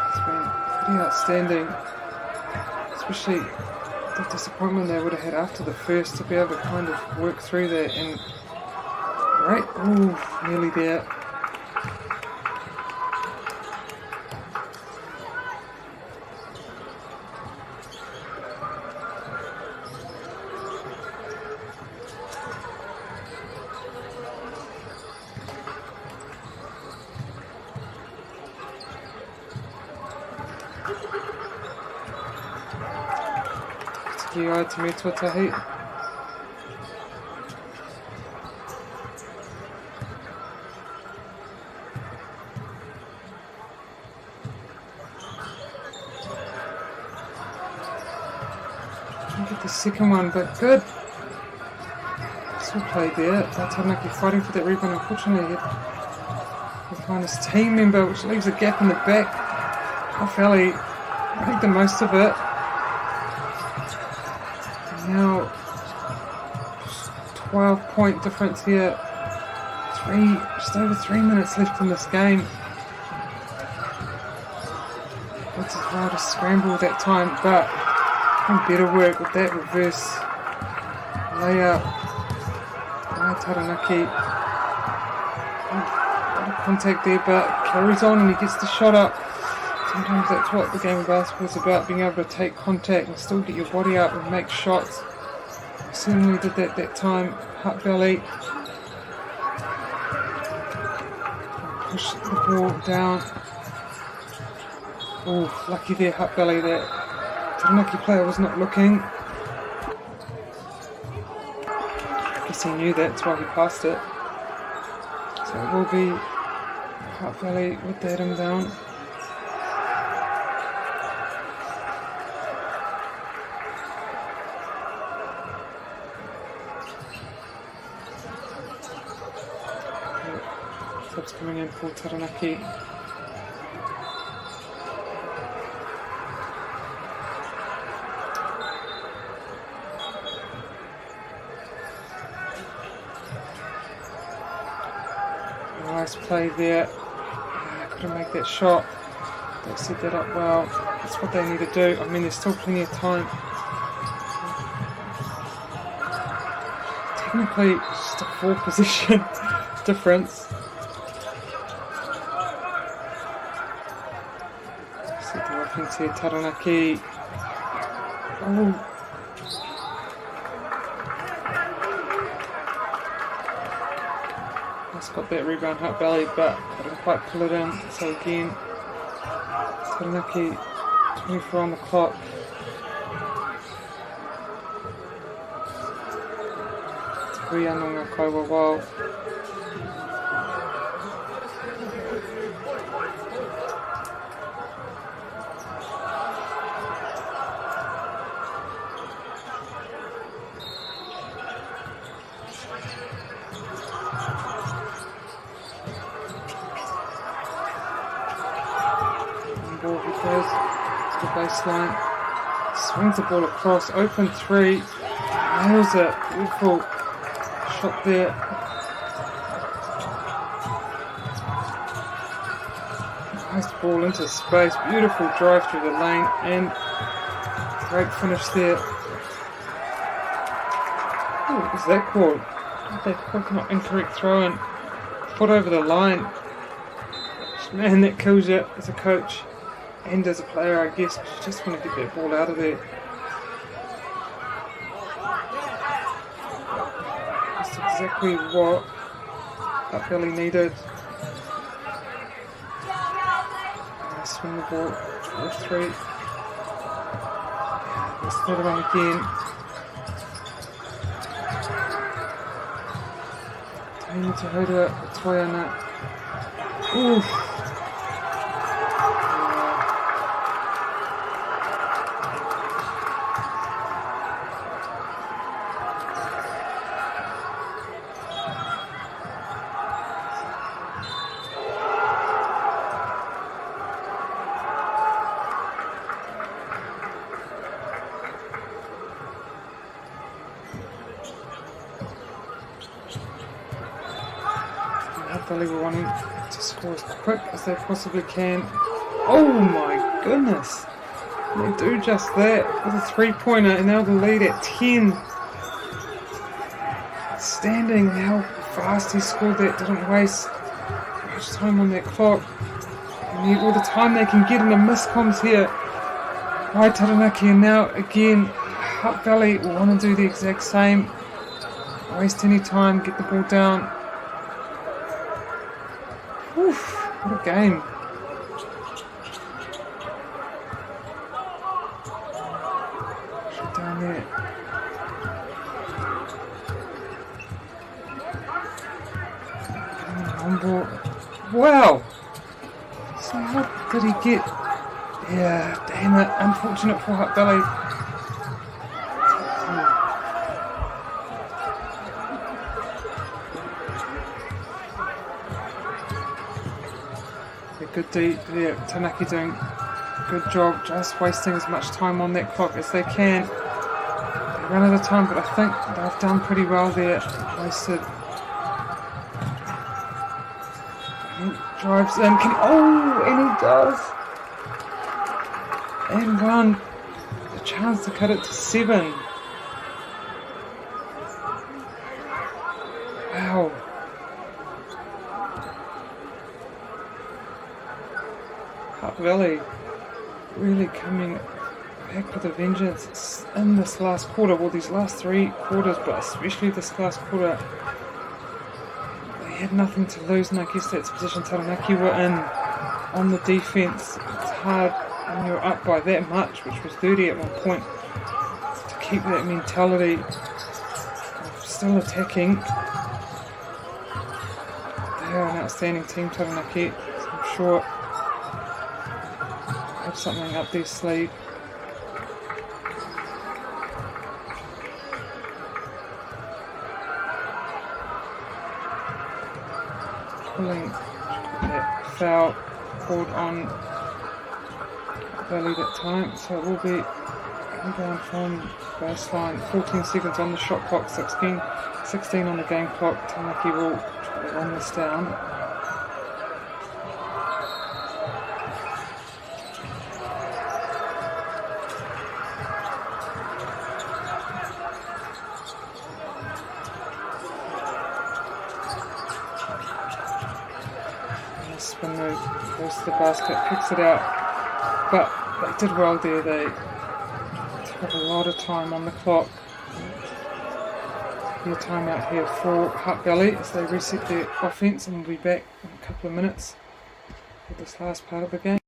It's been pretty outstanding, especially the disappointment they would have had after the first to be able to kind of work through that and right, oh, nearly there. To me to tahi. Can't get the second one, but good. Still played there. Taranaki fighting for that rebound. Unfortunately, he'll find his team member, which leaves a gap in the back. Half Valley make the most of it. Now, 12-point difference here. Just over 3 minutes left in this game. It's a rather scramble that time, but better work with that reverse layup by Taranaki. A lot of contact there, but carries on and he gets the shot up. Sometimes that's what the game of basketball is about, being able to take contact and still get your body up and make shots. Certainly did that time. Hutt Valley push the ball down. Oh, lucky there, Hutt Valley. That Taranaki player was not looking. I guess he knew that, that's why he passed it. So it will be Hutt Valley with that inbound. Subs coming in for Taranaki. Nice play there. Couldn't make that shot. They set that up well. That's what they need to do. I mean, there's still plenty of time. Technically, just a 4-position difference. Set the offense here, Taranaki. Oh. Got that rebound, Hutt Valley, but couldn't quite pull it in. So again, Taranaki 24 on the clock. Tui anō ngā kaua wau. Baseline, swings the ball across, open three, nails it, beautiful shot there. Nice ball into space, beautiful drive through the lane, and great finish there. What was that called? That called not incorrect throw and foot over the line. Man, that kills you as a coach. And as a player, I guess, you just want to get that ball out of there. That's exactly what Hutt Valley needed. Swing the ball for 3. Let's throw it on again. Taini to hold it, Toyana. Oof. Valley were wanting to score as quick as they possibly can. Oh my goodness! They do just that with a 3-pointer, and now the lead at 10. Outstanding how fast he scored that, didn't waste much time on that clock. They need all the time they can get in the miscoms here by Taranaki, and now again Hutt Valley will want to do the exact same. Don't waste any time, get the ball down. Oof, what a game. Down there. On ball. Wow! So how did he get? Yeah, damn it. Unfortunate for Hutt Valley. Good deep there. Taranaki doing a good job, just wasting as much time on that clock as they can. They run out of time, but I think they've done pretty well there. Wasted. He drives in. And he does. And one. A chance to cut it to 7. Wow. Hutt Valley really coming back with a vengeance in this last quarter. Well, these last 3 quarters, but especially this last quarter. They had nothing to lose, and I guess that's the position Taranaki were in on the defence. It's hard when you're up by that much, which was 30 at one point, to keep that mentality of still attacking. They are an outstanding team, Taranaki, so I'm sure have something up their sleeve. Pulling that foul called on Valley that time, so it will be down from baseline. 14 seconds on the shot clock, 16 on the game clock. Taranaki will try to run this down. Spin move, goes to the basket, picks it out, but they did well there. They took a lot of time on the clock. Your timeout here for Hutt Valley as they reset their offense, and we'll be back in a couple of minutes for this last part of the game.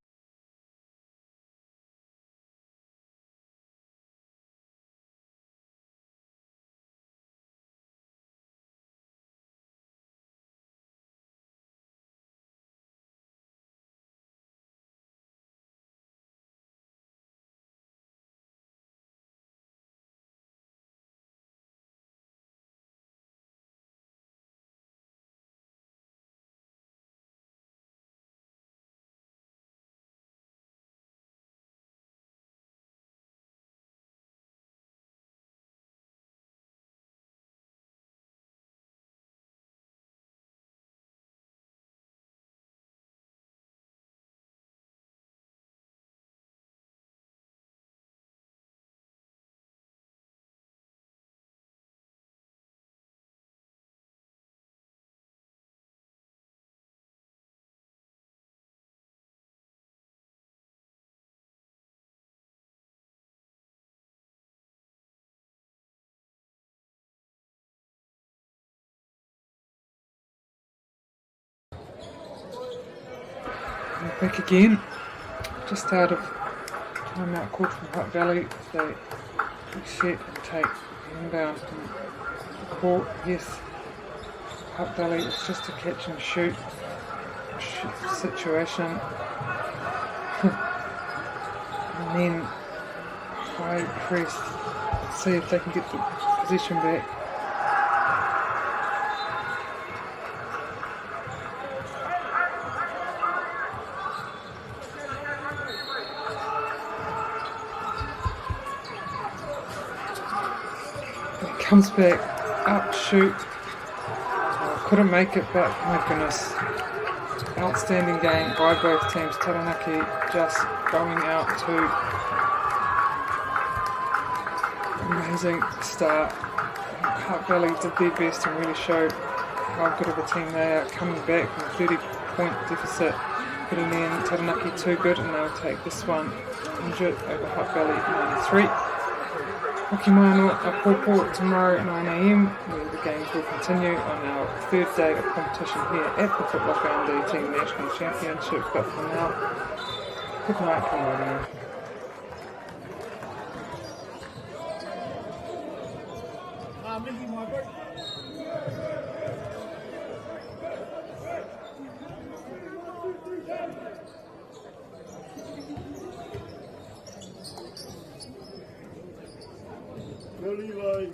Back again, just out of timeout called from Hutt Valley. They reset and take the inbound from the court. Yes, Hutt Valley, it's just a catch and shoot situation. And then high press, see if they can get the possession back. Comes back, up, shoot. Couldn't make it, but my goodness. Outstanding game by both teams. Taranaki just going out to amazing start. Hutt Valley did their best and really showed how good of a team they are, coming back from a 30-point deficit. But in the end, Taranaki too good, and they'll take this one 100 over Hutt Valley 93. Hoki Mano Apopo tomorrow at 9 AM, where the games will continue on our third day of competition here at the Foot Locker Under-18 National Championship. But for now, good night from Māori. Really like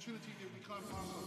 opportunity that we can't pass on.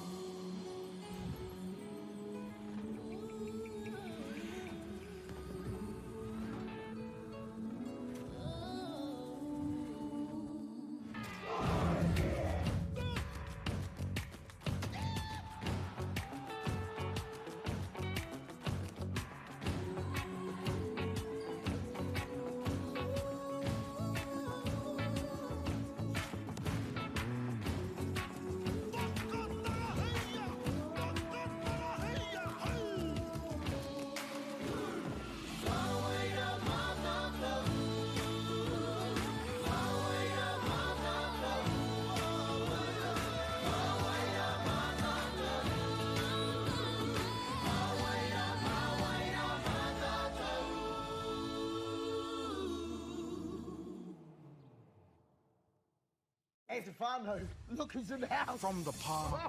Hey, Stefano, look who's in the house. From the park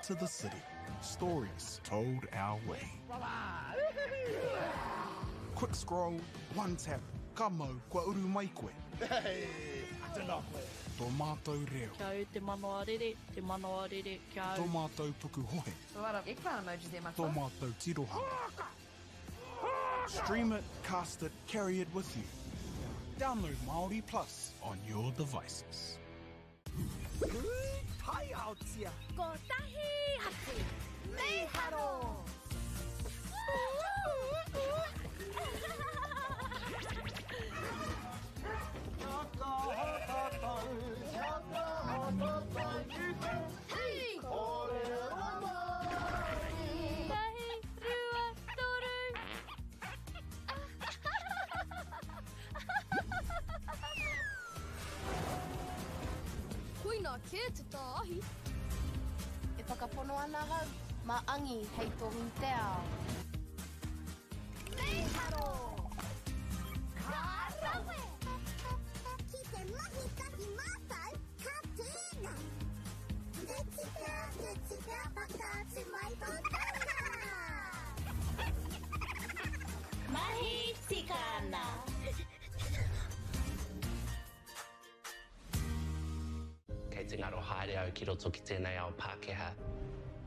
to the city, stories told our way. Quick scroll, one tap, ka mau, kua uru mai koe. Hey, I don't know. Tō mātou reo. Kia au te MＡORI, kia au. Tō mātou puku hohe. Ik wou een emoji there, Tō mātou tirohanga. Stream it, cast it, carry it with you. Download MāORI Plus on your devices. Pai out here. Ko tahi atu. Nei haro. Hey! Tahi rua toru. Koina ke te tāhi. E whakapono ana hau, maangi hei tohu te ao. Nei haro. Ka rawe. Ki te mahi tahi mātou, ka tēnā. Te tika, whakaatu mai tō tāna. Mahi tika ana. Kei te ngaro haere au ki roto ki tēnei ao Pākehā.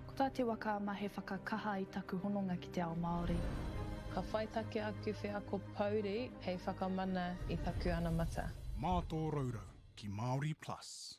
Ko tā te waka ma he whakakaha i taku hononga ki te ao Māori. Ka whaitake aku whiako pauri hei whakamana i taku ana mata. Mā tō raurau ki MāORI Plus.